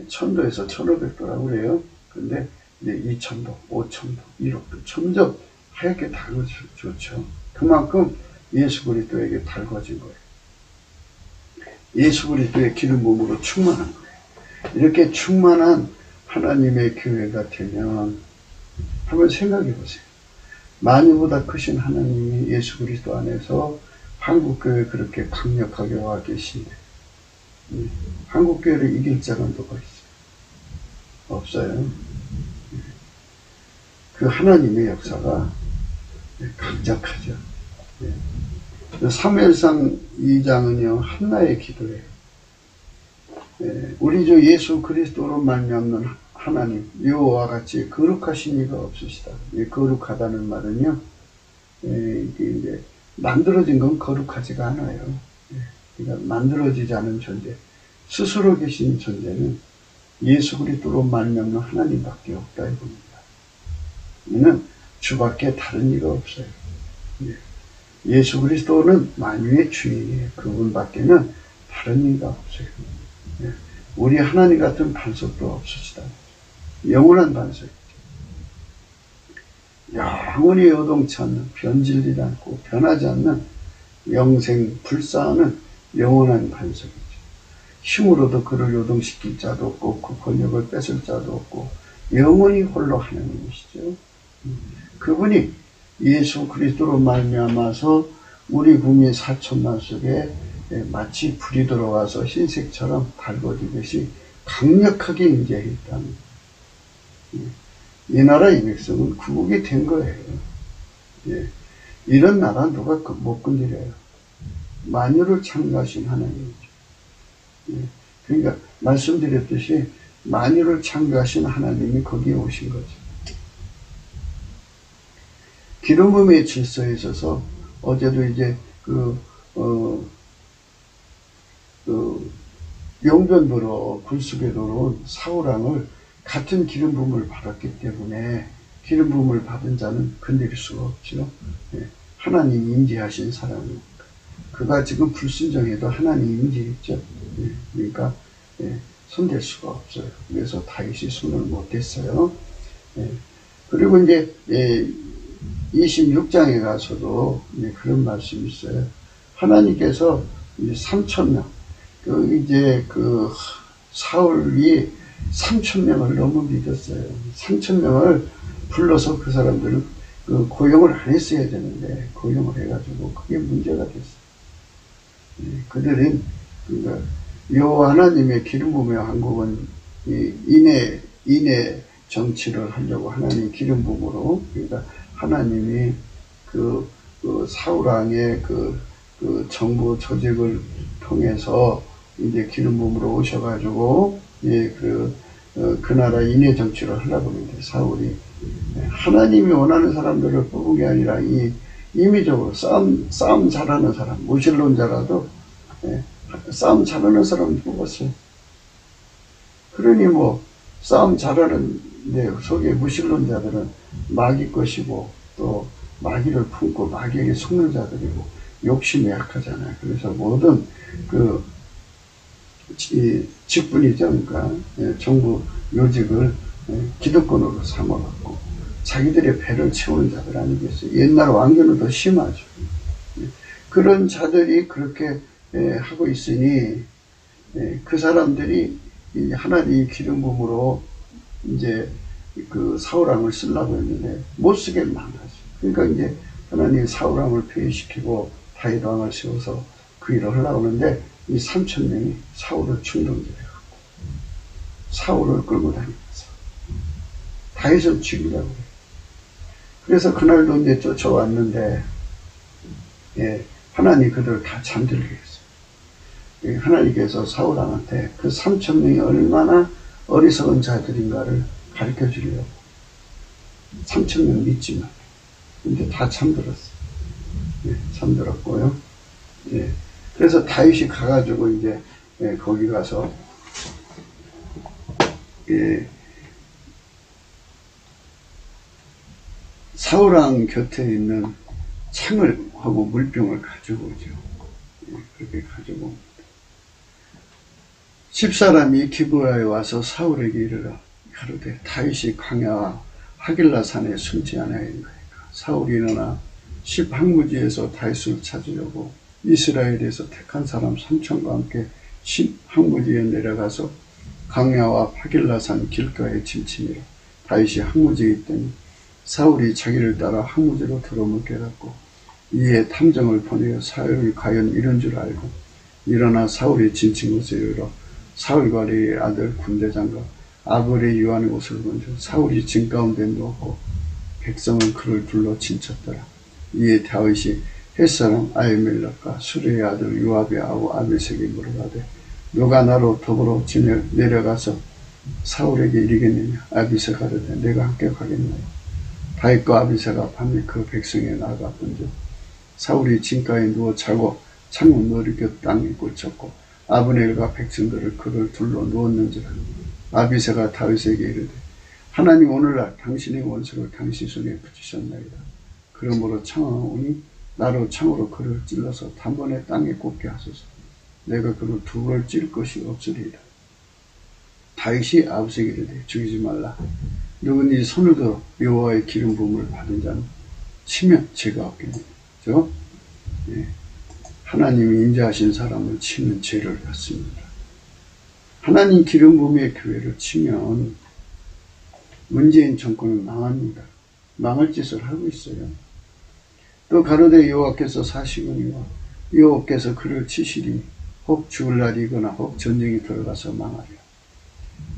1000도에서 1500도라고 그래요. 근데 이제 2000도, 5000도, 1억도 점점 하얗게 달궈졌죠. 그만큼 예수 그리스도에게 달궈진 거예요. 예수 그리스도의 기름 부음으로 충만한 거예요. 이렇게 충만한 하나님의 교회가 되면 한번 생각해 보세요. 만유보다 크신 하나님이 예수 그리스도 안에서 한국교회에 그렇게 강력하게 와 계신데 한국교회를 이길 자가 누가 있어요? 없어요. 그 하나님의 역사가 강력하죠. 사무엘상 2장은요 한나의 기도예요. 우리 주 예수 그리스도로 말미암는 하나님 여호와와 같이 거룩하신 이가 없으시다. 거룩하다는 말은요 이게 이제 만들어진 건 거룩하지가 않아요. 그러니까 만들어지지 않은 존재, 스스로 계신 존재는 예수 그리스도로 말미암는 하나님밖에 없다 이겁니다. 이는 주밖에 다른 이가 없어요. 예수 그리스도는 만유의 주인이에요. 그분밖에는 다른 이가 없어요. 우리 하나님 같은 반석도 없으시다. 영원한 반석이죠. 영원히 요동치 않는, 변질되지 않고 변하지 않는 영생 불사하는 영원한 반석이죠. 힘으로도 그를 요동시킬 자도 없고 그 권력을 뺏을 자도 없고 영원히 홀로 하나님이시죠. 그분이 예수 그리스도로 말미암아서 우리 국민 4천만 속에 마치 불이 들어와서 흰색처럼 달궈지듯이 강력하게 임재했다는 이 나라 이 백성은 구국이 된 거예요. 이런 나라 누가 못 건드려요. 만유를 창조하신 하나님이죠. 그러니까 말씀드렸듯이 만유를 창조하신 하나님이 거기에 오신 거죠. 기름 부음의 질서에 있어서 어제도 이제 용변부로 굴속에 들어온 사울왕을 같은 기름 부음을 받았기 때문에 기름 부음을 받은 자는 건드릴 수가 없죠. 하나님이 임재하신 사람이니까. 그가 지금 불순종해도 하나님이 임재했죠. 그러니까 손댈 수가 없어요. 그래서 다윗이 손을 못댔어요. 그리고 이제 26장에 가서도 그런 말씀이 있어요. 하나님께서 이제 3,000명, 이제 사울이 3,000명을 너무 믿었어요. 3,000명을 불러서 그 사람들을 고용을 안 했어야 되는데 고용을 해가지고 그게 문제가 됐어요. 그들은 여호와 하나님의 기름 부음의 왕국은 인해 정치를 하려고 하나님 기름 부음으로, 그러니까 하나님이 사울왕의 그 정부 조직을 통해서 이제 기름 부음으로 오셔가지고 그 나라 인해 정치를 하려고 하는데 사울이 하나님이 원하는 사람들을 뽑은 게 아니라 임의적으로 싸움 잘하는 사람, 무신론자라도 싸움 잘하는 사람을 뽑았어요. 그러니 싸움 잘하는 속에 무신론자들은 마귀 것이고 또 마귀를 품고 마귀에게 속는 자들이고 욕심이 약하잖아요. 그래서 모든 직분이죠. 그러니까 정부 요직을 기득권으로 삼아갖고 자기들의 배를 채우는 자들 아니겠어요. 옛날 왕조는 더 심하죠. 그런 자들이 그렇게 하고 있으니 그 사람들이 하나님 기름 부음으로 이제 그 사울왕을 쓰려고 했는데 못 쓰게 망하죠. 그러니까 이제 하나님 사울왕을 폐위시키고 다윗 왕을 세워서 그 일을 하려고 하는데 이 3,000명이 사울을 충동질해갖고 사울을 끌고 다니면서 다윗을 죽이려고 해요. 그래서 그날도 이제 쫓아왔는데 하나님 그들을 다 잠들게 했어요. 하나님께서 사울왕한테 그 3,000명이 얼마나 어리석은 자들인가를 가르쳐 주려고 3,000명 믿지만 근데 다 잠들었어요. 잠들었고요. 그래서 다윗이 가가지고 이제 거기 가서 사울왕 곁에 있는 창을 하고 물병을 가지고 오죠. 그렇게 가지고 옵니다. 10사람이 기브아에 와서 사울에게 이르러 가로되 다윗이 광야와 하길라산에 숨지 아니하였나이까. 사울이 일어나 10항무지에서 다윗을 찾으려고 이스라엘에서 택한 사람 3천과 함께 10항무지에 내려가서 광야와 하길라산 길가에 침침이라. 다윗이 항무지에 있더니 사울이 자기를 따라 항무지로 들어오면 깨닫고 이에 탐정을 보내어 사울이 과연 이런 줄 알고 일어나 사울이 진친 곳에 이르러 사울과 레의 아들 군대장과 아벨의 요한의 옷을 건져 사울이 진 가운데 누웠고 백성은 그를 둘러 진쳤더라. 이에 다윗이 햇사람 아히멜렉과 수레의 아들 요압의 아우 아비새에게 물어가되 누가 나로 더불어 내려가서 사울에게 이르겠느냐. 아비새가 가로되 내가 함께 가겠나요. 다윗과 아비새가 밤에 그 백성에 나아가 본즉 사울이 진가에 누워 자고 창문 머리곁 땅에 꽂혔고 아브넬과 백성들을 그를 둘러 누웠는지라. 아비새가 다윗에게 이르되 하나님 오늘날 당신의 원수를 당신 손에 붙이셨나이다. 그러므로 청하오니 나로 창으로 그를 찔러서 단번에 땅에 꽂게 하소서. 내가 그를 두 벌 찔 것이 없으리이다. 다윗이 아비새에게 이르되 죽이지 말라. 누구니 손을 들어 여호와의 기름 부음을 받은 자는 치면 죄가 없겠느냐. 예. 하나님이 인자하신 사람을 치면 죄를 받습니다. 하나님 기름 부음의 교회를 치면 문재인 정권은 망합니다. 망할 짓을 하고 있어요. 또 가로되 여호와께서 사시거니와 여호와께서 그를 치시리니 혹 죽을 날이거나 혹 전쟁이 들어가서 망하리라.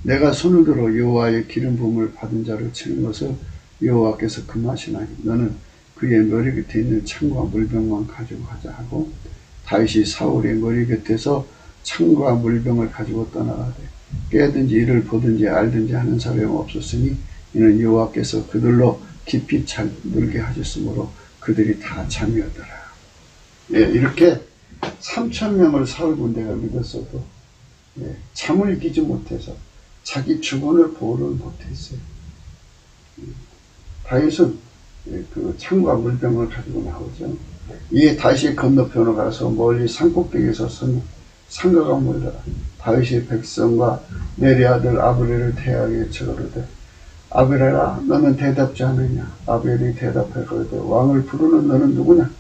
내가 손을 들어 여호와의 기름 부음을 받은 자를 치는 것을 여호와께서 금하시나니 너는 그의 머리 곁에 있는 창과 물병만 가지고 가자 하고 다윗이 사울의 머리 곁에서 창과 물병을 가지고 떠나가되 깨든지 이를 보든지 알든지 하는 사람이 없었으니 이는 여호와께서 그들로 깊이 잠들게 하셨으므로 그들이 다 잠이었더라. 예, 이렇게 3,000명을 사울 군대가 믿었어도 잠을 이기지 못해서 자기 주권을 보호를 못했어요. 다윗은 그 창과 물병을 가지고 나오죠. 이에 다윗이 건너편으로 가서 멀리 산꼭대기에서 선 상가가 몰더라. 다윗이 백성과 내리 아들 아벨을 대하게 쳐가로되 아벨아 너는 대답지 않느냐. 아벨이 대답해 가로되 왕을 부르는 너는 누구냐.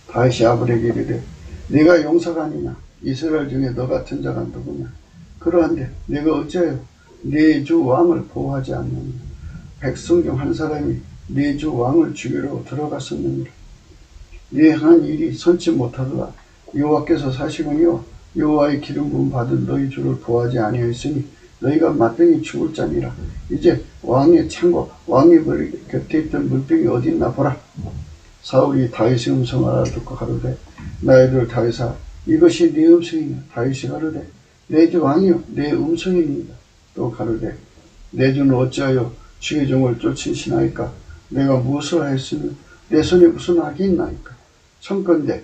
다윗이 아벨에게 이르되 네가 용사가 아니냐. 이스라엘 중에 너 같은 자가 누구냐. 그러한데 네가 어찌하여 네 주 왕을 보호하지 않느냐. 백성 중 한 사람이 네 주 왕을 죽이러 들어갔었느니라. 네 한 일이 선치 못하더라. 여호와께서 사시거니와 여호와의 기름 부음 받은 너희 주를 보호하지 아니하였으니 너희가 마땅히 죽을 자니라. 이제 왕의 창과 왕의 머리 곁에 있던 물병이 어디 있나 보라. 사울이 다윗의 음성을 알아듣고 가로되 나의 아들 다윗아 이것이 네 음성이냐. 다윗이 가로되 내 주 왕이여 내 음성이니이다. 또 가로되 내 주는 어찌하여 주의 종을 쫓으시나이까. 내가 무엇을 하였으면 내 손에 무슨 악이 있나이까. 청컨대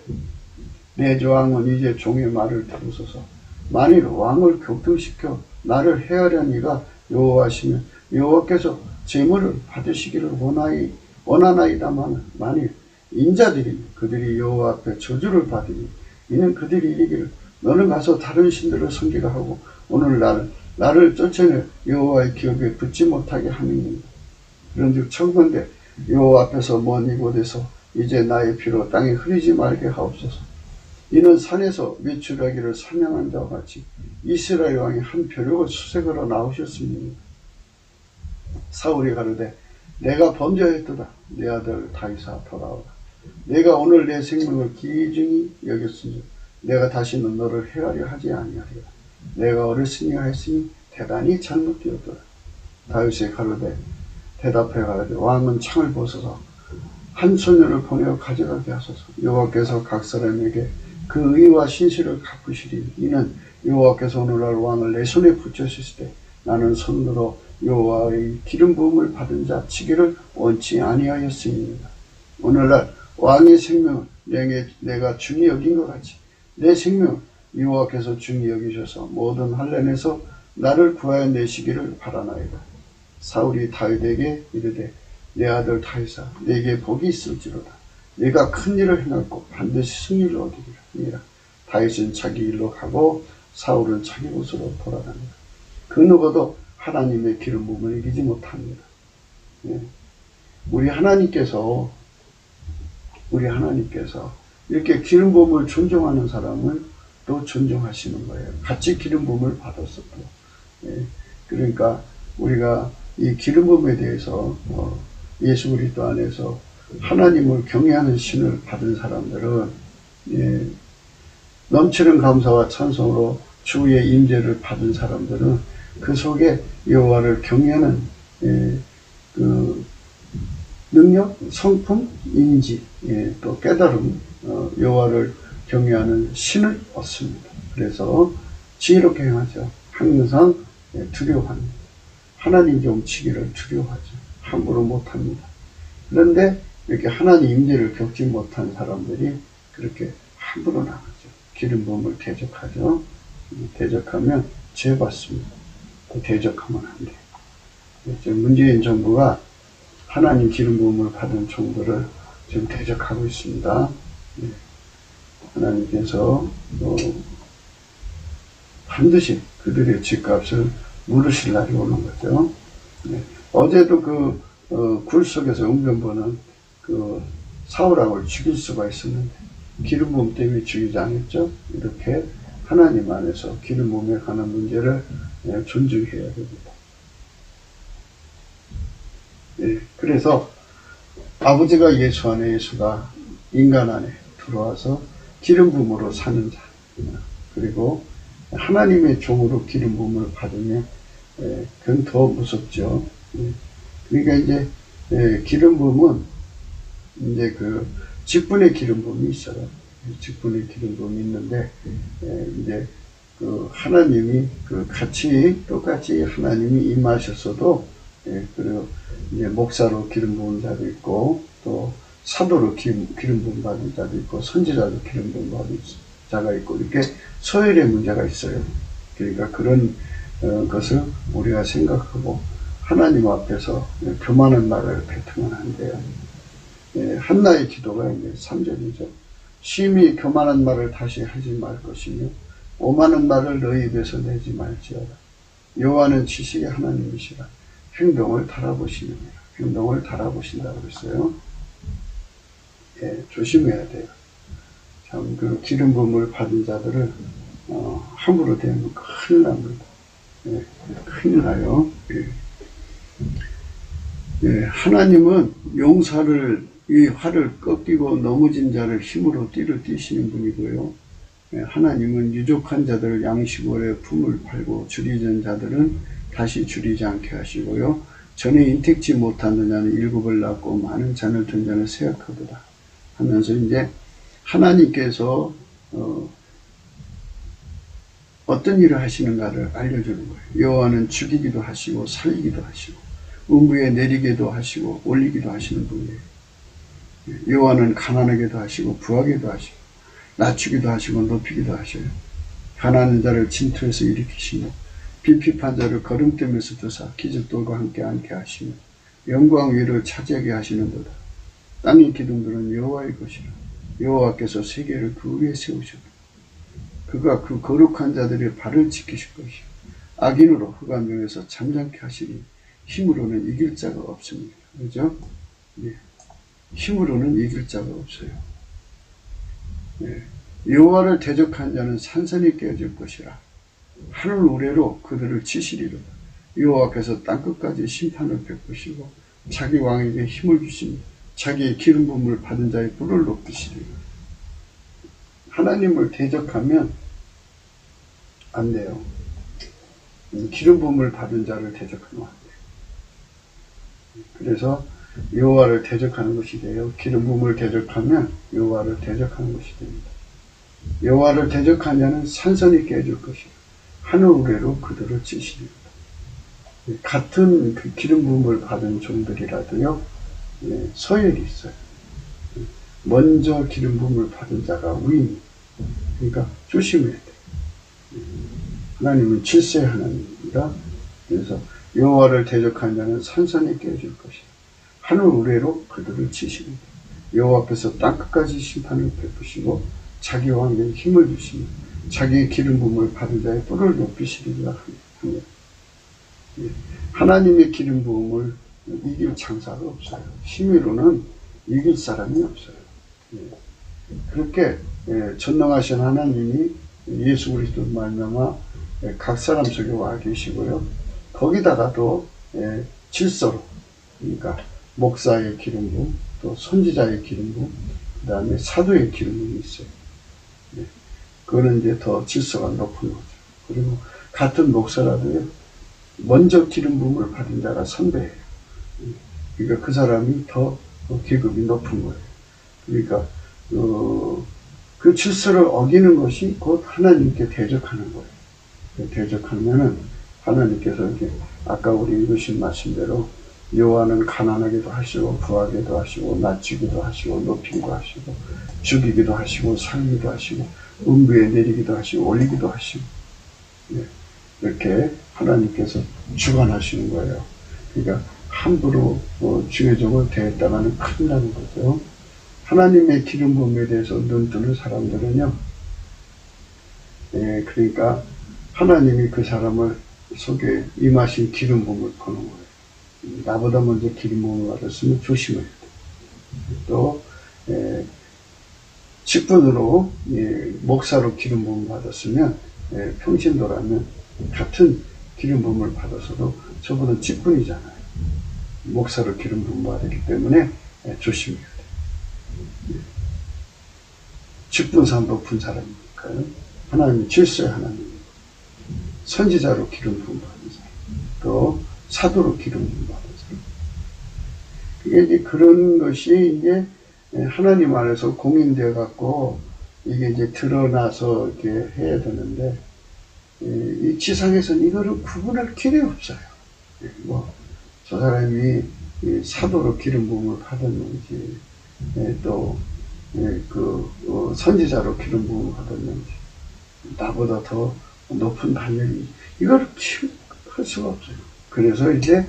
내 주 왕은 이제 종의 말을 들으소서. 만일 왕을 격등시켜 나를 해하려니가 여호와시면 여호와께서 제물을 받으시기를 원하나이다만 만일 인자들이 그들이 여호와 앞에 저주를 받으니 이는 그들이 이르기를 너는 가서 다른 신들을 섬기라 하고 오늘 나를 쫓아내 여호와의 기업에 붙지 못하게 하느니라. 그런즉 청컨대 여호와 앞에서 먼 이곳에서 이제 나의 피로 땅에 흐리지 말게 하옵소서. 이는 산에서 외출하기를 사명한 자와 같이 이스라엘 왕이 한 벼룩을 수색으로 나오셨습니다. 사울이 가로되 내가 범죄하였도다. 내 아들 다윗아 돌아오라. 내가 오늘 내 생명을 귀중히 여겼으니 내가 다시는 너를 해하려 하지 아니하리라. 내가 어렸으니 하였으니 대단히 잘못되었더라. 다윗이 가로되 대답해 가로되 왕은 창을 벗어서 한 소년을 보내어 가져가게 하소서. 여호와께서 각 사람에게 그 의와 신실을 갚으시리니 이는 여호와께서 오늘날 왕을 내 손에 붙여주실 때 나는 손으로 여호와의 기름 부음을 받은 자 치기를 원치 아니하였음이니라. 오늘날 왕의 생명을 내가 중히 여긴 것 같이 내 생명을 여호와께서 중히 여기셔서 모든 환난에서 나를 구하여 내시기를 바라나이다. 사울이 다윗에게 이르되 내 아들 다윗아 내게 복이 있을지로다. 네가 큰 일을 행하고 반드시 승리를 얻으리라. 다윗은 자기 일로 가고 사울은 자기 곳으로 돌아갑니다. 그 누구도 하나님의 기름 부음을 이기지 못합니다. 예. 우리 하나님께서 이렇게 기름 부음을 존중하는 사람을 또 존중하시는 거예요. 같이 기름 부음을 받았어도. 예. 그러니까 우리가 이 기름 부음에 대해서 예수 그리스도 안에서 하나님을 경외하는 신을 받은 사람들은 예, 넘치는 감사와 찬송으로 주의 임재를 받은 사람들은 그 속에 여호와를 경외하는 예, 그 능력, 성품, 인지, 예, 또 깨달음, 여호와를 경외하는 신을 얻습니다. 그래서 지혜롭게 행하죠. 항상 두려워합니다. 하나님 종치기를 두려워하죠. 함부로 못합니다. 그런데 이렇게 하나님 임재를 겪지 못한 사람들이 그렇게 함부로 나가죠. 기름 부음을 대적하죠. 대적하면 죄 받습니다. 또 대적하면 안 돼요. 지금 문재인 정부가 하나님 기름 부음을 받은 종들을 지금 대적하고 있습니다. 하나님께서 반드시 그들의 죗값을 물으실 날이 오는 거죠. 어제도 굴 속에서 응변보는 사울왕을 죽일 수가 있었는데 기름 부음 때문에 죽이지 않았죠. 이렇게 하나님 안에서 기름 부음에 관한 문제를 존중해야 됩니다. 그래서 아버지가 예수 안에, 예수가 인간 안에 들어와서 기름 부음으로 사는 자, 그리고 하나님의 종으로 기름 부음을 받으면 그건 더 무섭죠. 그러니까 이제 기름 부음은 이제 직분의 기름 부음이 있어요. 직분의 기름 부음이 있는데 이제 하나님이 똑같이 하나님이 임하셨어도 그리고 이제 목사로 기름 부은 자도 있고 또 사도로 기름 부음 받은 자도 있고 선지자로 기름 부음 받은 자가 있고 이렇게 서열의 문제가 있어요. 그러니까 그런 것을 우리가 생각하고 하나님 앞에서 교만한 말을 뱉으면 안 돼요. 한나의 기도가 이제 3절이죠. 심히 교만한 말을 다시 하지 말 것이며 오만한 말을 너희 입에서 내지 말지어다. 여호와는 지식의 하나님이시라. 행동을 달아보시느니라. 행동을 달아보신다고 했어요. 조심해야 돼요. 참 기름 부음을 받은 자들을 함부로 대하면 큰일 납니다. 큰일 나요. 하나님은 이 활을 꺾이고 넘어진 자를 힘으로 띠를 띠시는 분이고요. 하나님은 유족한 자들을 양식으로 품을 팔고 줄이던 자들은 다시 줄이지 않게 하시고요. 전에 인택지 못한 자는 일곱을 낳고 많은 잔을 둔 자는 세약하도다 하면서 이제 하나님께서 어떤 일을 하시는가를 알려주는 거예요. 여호와는 죽이기도 하시고 살리기도 하시고 음부에 내리게도 하시고 올리기도 하시는 분이에요. 여호와는 가난하게도 하시고 부하게도 하시고 낮추기도 하시고 높이기도 하셔요. 가난한 자를 진토에서 일으키시며 비핍한 자를 거름됨에서 드사 기적들과 함께 앉게 하시며 영광 위를 차지하게 하시는도다. 땅의 기둥들은 여호와의 것이라. 여호와께서 세계를 그 위에 세우셨다. 그가 그 거룩한 자들의 발을 지키실 것이요 악인으로 흑암중에서 잠잠케 하시니 힘으로는 이길 자가 없습니다. 그죠? 힘으로는 이길 자가 없어요. 여호와를 대적한 자는 산산이 깨어질 것이라. 하늘 우레로 그들을 치시리로다. 여호와께서 땅끝까지 심판을 베푸시고 자기 왕에게 힘을 주시며 자기의 기름 부음을 받은 자의 뿔을 높이시리로다. 하나님을 대적하면 안 돼요. 기름 부음을 받은 자를 대적하면 안 돼요. 그래서 여호와를 대적하는 것이 돼요. 기름 부음을 대적하면 여호와를 대적하는 것이 됩니다. 여호와를 대적한 자는 산산이 깨질 것이요 하늘 우레로 그들을 치시리로다. 같은 기름 부음을 받은 종들이라도요, 서열이 있어요. 먼저 기름 부음을 받은 자가 위입니다. 그러니까 조심해야 돼요. 하나님은 질세 하나님입니다. 그래서 여호와를 대적한 자는 산산이 깨질 것이요 하늘 우레로 그들을 치십니다. 여호와께서 땅끝까지 심판을 베푸시고 자기 왕에게 힘을 주시며 자기 기름 부음을 받은 자의 뿔을 높이시리라 합니다. 하나님의 기름 부음을 이길 창사가 없어요. 힘으로는 이길 사람이 없어요. 그렇게 전능하신 하나님이 예수 그리스도 말미암아 각 사람 속에 와 계시고요. 거기다가 또 질서로, 그러니까 목사의 기름 부음, 또 선지자의 기름 부음, 그 다음에 사도의 기름 부음이 있어요. 그거는 이제 더 질서가 높은 거죠. 그리고 같은 목사라도요, 먼저 기름 부음을 받은 자가 선배예요. 그러니까 그 사람이 더 계급이 높은 거예요. 그러니까 그 질서를 어기는 것이 곧 하나님께 대적하는 거예요. 대적하면은 하나님께서 이렇게 아까 우리 읽으신 말씀대로 여호와는 가난하게도 하시고 부하게도 하시고 낮추기도 하시고 높이기도 하시고 죽이기도 하시고 살리기도 하시고 음부에 내리기도 하시고 올리기도 하시고 이렇게 하나님께서 주관하시는 거예요. 그러니까 함부로 주의 종을 대했다가는 큰일 나는 거죠. 하나님의 기름 부음에 대해서 눈 뜨는 사람들은요, 그러니까 하나님이 그 사람을 속에 임하신 기름 부음을 보는 거예요. 나보다 먼저 기름 부음을 받았으면 조심해야 돼. 또 직분으로 목사로 기름 부음을 받았으면 평신도라면 같은 기름 부음을 받아서도 저분은 직분이잖아요. 목사로 기름 부음 받았기 때문에 조심해야 돼. 직분상 높은 사람이니까요. 하나님 질서의 하나님, 선지자로 기름 부음 받은 사람, 또 사도로 기름 부음 받은 사람. 그게 이제 그런 것이 이제 하나님 안에서 공인되어 갖고 이게 이제 드러나서 이렇게 해야 되는데, 이 지상에서는 이거를 구분할 길이 없어요. 저 사람이 사도로 기름 부음을 받았는지, 또 선지자로 기름 부음을 받았는지, 나보다 더 높은 단열이, 이걸 할 수가 없어요. 그래서 이제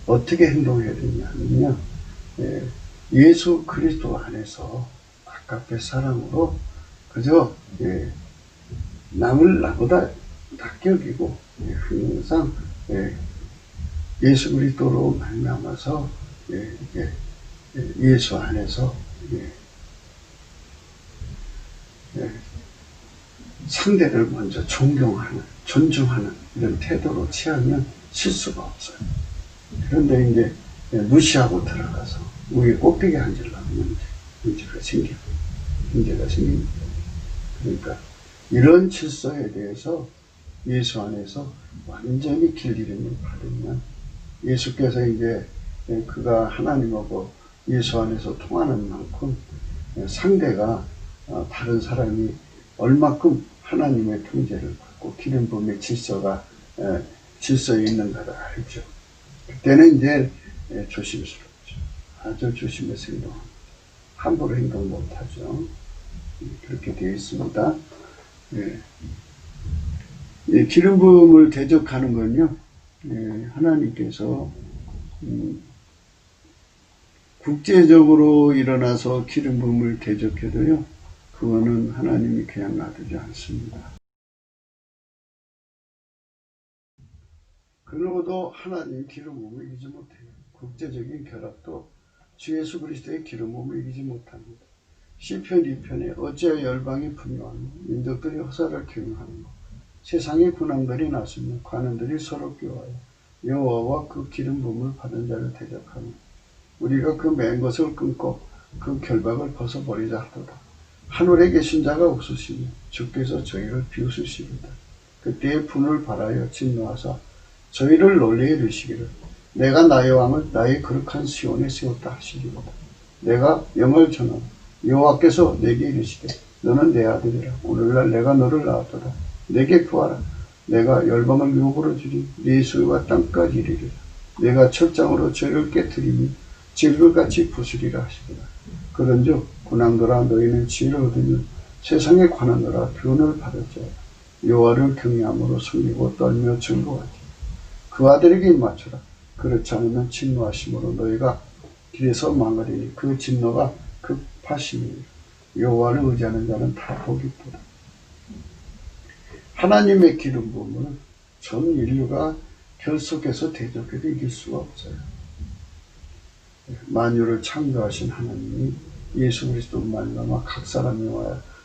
어떻게 행동해야 되냐면요, 예수 그리스도 안에서 아깝게 사랑으로 그저 남을 나보다 낮게 여기고 항상 예수 그리스도로 말미암아서 예수 안에서 상대를 먼저 존경하는, 존중하는 이런 태도로 취하면 실수가 없어요. 그런데 이제 무시하고 들어가서 위에 꼭대기 앉으려면 문제가 생깁니다. 그러니까 이런 질서에 대해서 예수 안에서 완전히 길 이름을 받으면 예수께서 이제 그가 하나님하고 예수 안에서 통하는 만큼 상대가 다른 사람이 얼마큼 하나님의 통제를 받고 기름 부음의 질서에 있는가를 알죠. 그때는 이제 조심스럽죠. 아주 조심해서 행동합니다. 함부로 행동 못하죠. 그렇게 되어 있습니다. 기름 부음을 대적하는 건요, 하나님께서 국제적으로 일어나서 기름 부음을 대적해도요, 그거는 하나님이 그냥 놔두지 않습니다. 그러고도 하나님 기름 부음을 이기지 못해요. 국제적인 결합도 주 예수 그리스도의 기름 부음을 이기지 못합니다. 시편 2편에 어찌하여 열방이 분노하며 민족들이 허사를 경영하는 것, 세상의 군왕들이 나서며 관원들이 서로 끼워하여 여호와와 그 기름 부음을 받은 자를 대적하며 우리가 그 맨 것을 끊고 그 결박을 벗어버리자 하도다. 하늘에 계신 자가 웃으시며 주께서 저희를 비웃으시리다. 그때의 분을 발하여 진노하사 저희를 놀래게 이르시기를 내가 나의 왕을 나의 거룩한 시온에 세웠다 하시리로다. 내가 영을 전하고 여호와께서 내게 이르시되 너는 내 아들이라. 오늘날 내가 너를 낳았도다. 내게 구하라. 내가 열방을 유업으로 주리. 네 수요가 땅까지 이르리라. 내가 철장으로 죄를 깨뜨리니 질글같이 부수리라 하시리라. 그런즉 군왕들아 너희는 지혜를 얻으며 세상에 관하노라 교훈을 받을지어다. 여호와를 경외함으로 숨기고 떨며 즐거워하지. 그 아들에게 맞추라. 그렇지 않으면 진노하심으로 너희가 길에서 망하리니 그 진노가 급하심이니라. 여호와를 의지하는 자는 다 복이 있도다. 하나님의 기름 부음은 전 인류가 결속해서 대적해도 이길 수가 없어요. 만유를 창조하신 하나님이 예수 그리스도 말미암아 각 사람이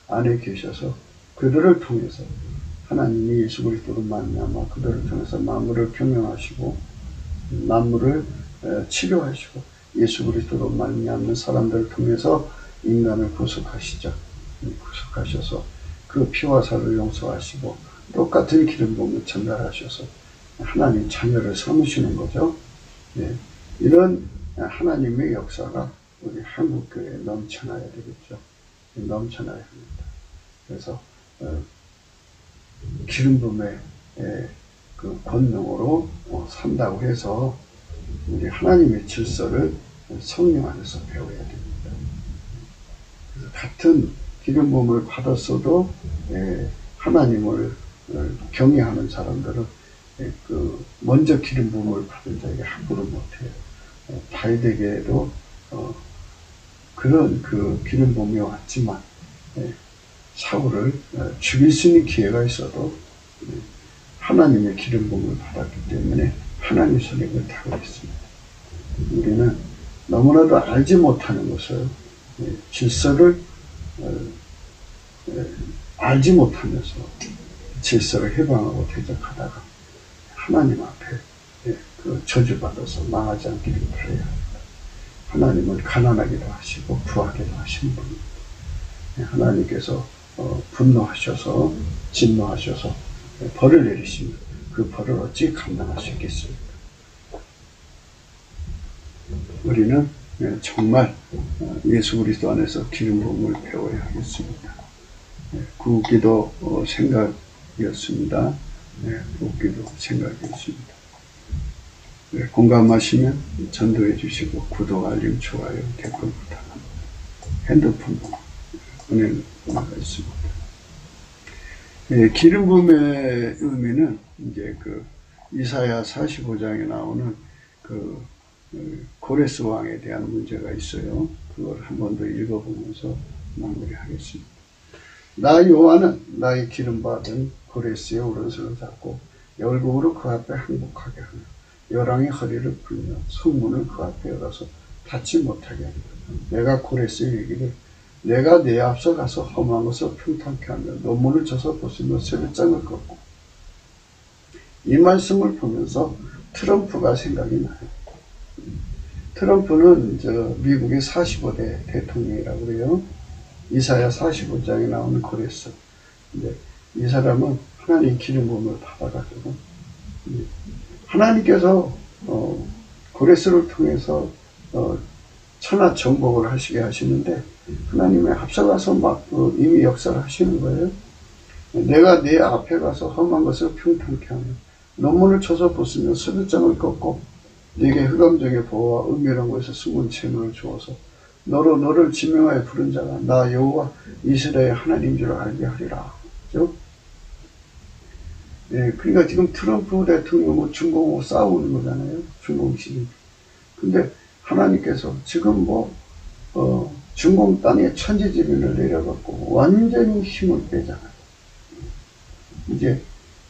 안에 계셔서 그들을 통해서 하나님이 예수 그리스도로 말미암아 그들을 통해서 만물을 경영하시고 만물을 치료하시고 예수 그리스도로 말미암는 사람들을 통해서 인간을 구속하시죠. 구속하셔서 그 피와 살을 용서하시고 똑같은 기름 부음을 전달하셔서 하나님 자녀를 삼으시는 거죠. 네. 이런 하나님의 역사가 우리 한국교회에 넘쳐나야 되겠죠. 넘쳐나야 합니다. 그래서 기름 부음의 그 권능으로 산다고 해서 우리 하나님의 질서를 성령 안에서 배워야 됩니다. 그래서 같은 기름 부음을 받았어도 하나님을 경외하는 사람들은 먼저 기름 부음을 받은 자에게 함부로 못해요. 다윗에게도 그런 그 기름 부음이 왔지만 사울을 죽일 수 있는 기회가 있어도 하나님의 기름 부음을 받았기 때문에 하나님 선행을 타고 있습니다. 우리는 너무나도 알지 못하는 것을 질서를 알지 못하면서 질서를 해방하고 대적하다가 하나님 앞에 그 저주받아서 망하지 않기를 바라야 합니다. 하나님은 가난하기도 하시고 부하기도 하시는 분입니다. 하나님께서 분노하셔서 진노하셔서 벌을 내리시면 그 벌을 어찌 감당할 수 있겠습니까? 우리는 정말 예수 그리스도 안에서 기름 부음을 배워야 하겠습니다. 구기도 생각이었습니다. 구기도 생각이었습니다. 공감하시면 전도해 주시고 구독, 알림, 좋아요, 댓글 부탁합니다. 핸드폰으로 은행가 있습니다. 기름 부음의 의미는 이제 그 이사야 45장에 나오는 그 고레스 왕에 대한 문제가 있어요. 그걸 한 번 더 읽어보면서 마무리하겠습니다. 나 여호와는 나의 기름 받은 고레스의 오른손을 잡고 열국으로 그 앞에 항복하게 하며 열왕의 허리를 풀며 성문을 그 앞에 열어서 닫지 못하게 하리라. 내가 고레스에 이르기를 내가 내 앞서 가서 험한 것을 평탄케 하며 논문을 쳐서 부수며 쇠빗장을 꺾고 이 말씀을 보면서 트럼프가 생각이 나요. 트럼프는 미국의 45대 대통령이라고 그래요. 이사야 45장에 나오는 고레스. 근데 이 사람은 하나님 기름 부음을 받아가지고 하나님께서 고레스를 통해서 천하 정복을 하시게 하시는데 하나님의 앞서가서 막 이미 역사를 하시는 거예요. 내가 내 앞에 가서 험한 것을 평탄케 하며 논문을 쳐서 부수며 쇠빗장을 꺾고 네게 흑암적의 보호와 은밀한 곳에서 숨은 재물을 주어서 너를 지명하여 부른 자가 나 여호와 이스라엘 하나님인 줄 알게 하리라. 그렇죠? 그러니까 지금 트럼프 대통령은 중공하고 싸우는 거잖아요. 중공시대. 근데 하나님께서 지금 중공 땅에 천지지변을 내려갖고 완전히 힘을 빼잖아요. 이제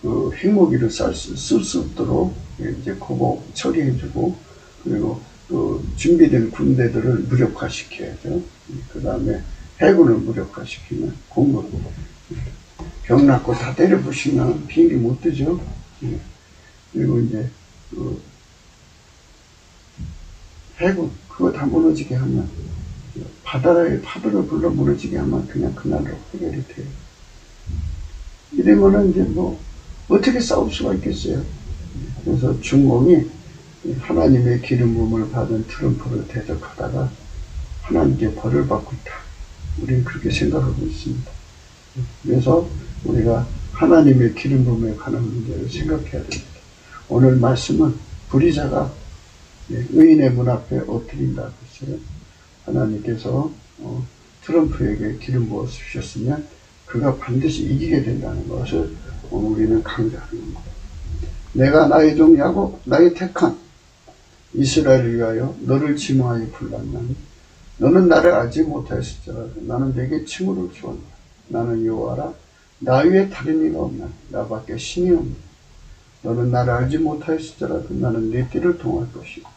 그 핵무기를 쓸 수 없도록 이제 그거 처리해주고 그리고 준비된 군대들을 무력화시켜야죠. 그 다음에 해군을 무력화시키면 공군 병 낳고 다 때려부시면 비행기 못 뜨죠. 그리고 이제 해군 그거 다 무너지게 하면 바다에 파도를 불러 무너지게 하면 그냥 그날로 해결이 돼요. 이러면은 이제 어떻게 싸울 수가 있겠어요. 그래서 중공이 하나님의 기름 부음을 받은 트럼프를 대적하다가 하나님께 벌을 받고 있다. 우리는 그렇게 생각하고 있습니다. 그래서 우리가 하나님의 기름 부음에 관한 문제를 생각해야 됩니다. 오늘 말씀은 불의자가 의인의 문 앞에 엎드린다고 했어요. 하나님께서 트럼프에게 기름 부어 주셨으면 그가 반드시 이기게 된다는 것을 우리는 강조하는 겁니다. 내가 나의 종 야곱 나의 택한 이스라엘을 위하여 너를 지명하여 불렀나니 너는 나를 알지 못하였을지라도 나는 내게 칭호를 주었노라. 나는 여호와라. 나 위에 다른 이가 없나. 나밖에 신이 없나. 너는 나를 알지 못하였을지라도 나는 내 띠를 통할 것이고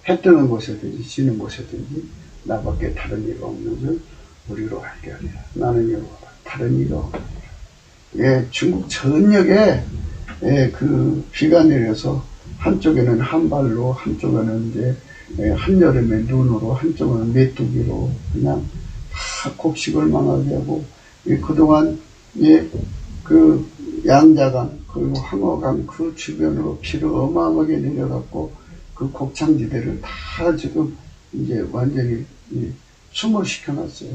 해 뜨는 곳에든지 지는 곳에든지 나밖에 다른 이가 없는 줄 우리로 알게 하리라. 나는 여호와라. 다른 이가 없느니라. 예, 중국 전역에 그 비가 내려서 한쪽에는 한발로, 한쪽에는 이제 한여름에 눈으로, 한쪽은 메뚜기로 그냥 다 곡식을 망하게 하고, 그동안 그 양자강 그리고 황허강 그 주변으로 비를 어마어마하게 내려갖고 그 곡창지대를 다 지금 이제 완전히 숨을 시켜놨어요.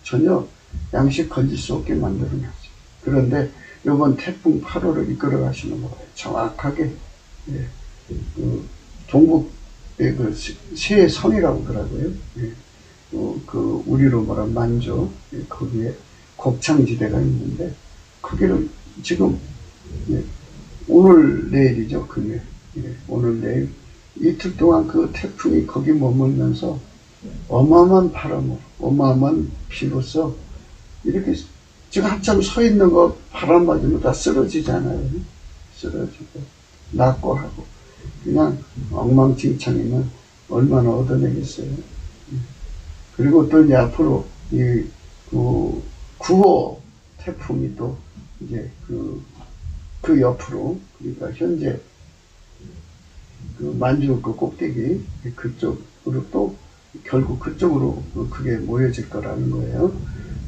전혀 양식 건질 수 없게 만들어놨어요. 그런데 이번 태풍 8호를 이끌어 가시는 거예요. 정확하게 그 동북의 그 세선이라고 그러더라고요. 그 우리로 말하면 만조, 거기에 곡창지대가 있는데 거기를 지금 오늘 내일이죠. 금요일. 오늘 내일 이틀 동안 그 태풍이 거기 머물면서 어마어마한 바람으로 어마어마한 비로서 이렇게 지금 한참 서 있는 거 바람 맞으면 다 쓰러지잖아요. 쓰러지고 낫고 하고 그냥 엉망진창이면 얼마나 얻어내겠어요. 그리고 또 이제 앞으로 이 9호 태풍이 또 이제 그 옆으로, 그러니까 현재 그 만주 그 꼭대기 그쪽으로 또 결국 그쪽으로 그게 모여질 거라는 거예요.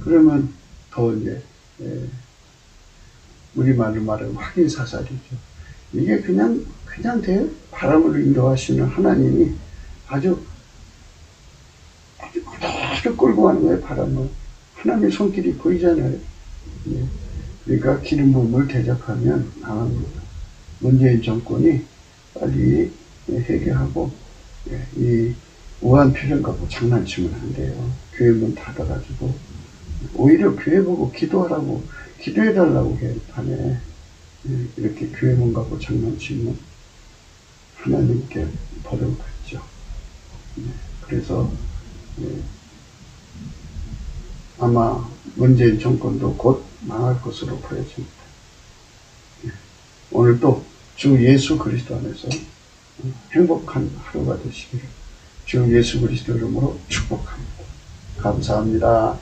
그러면 더 이제 우리말로 말하면 확인사살이죠. 이게 그냥 돼요. 바람을 인도하시는 하나님이 아주 그대로 끌고 가는 거예요. 바람을. 하나님의 손길이 보이잖아요. 그러니까 기름 부음을 대적하면 망합니다. 문재인 정권이 빨리 해결하고 이 우한 필연 갖고 장난치면 안 돼요. 교회 문 닫아가지고 오히려 교회 보고 기도하라고 기도해달라고 해 판에 이렇게 교회 문 갖고 장난치면 하나님께 벌을 받죠. 그래서 아마 문재인 정권도 곧 망할 것으로 보여집니다. 오늘 또 주 예수 그리스도 안에서 행복한 하루가 되시기를 주 예수 그리스도 이름으로 축복합니다. 감사합니다.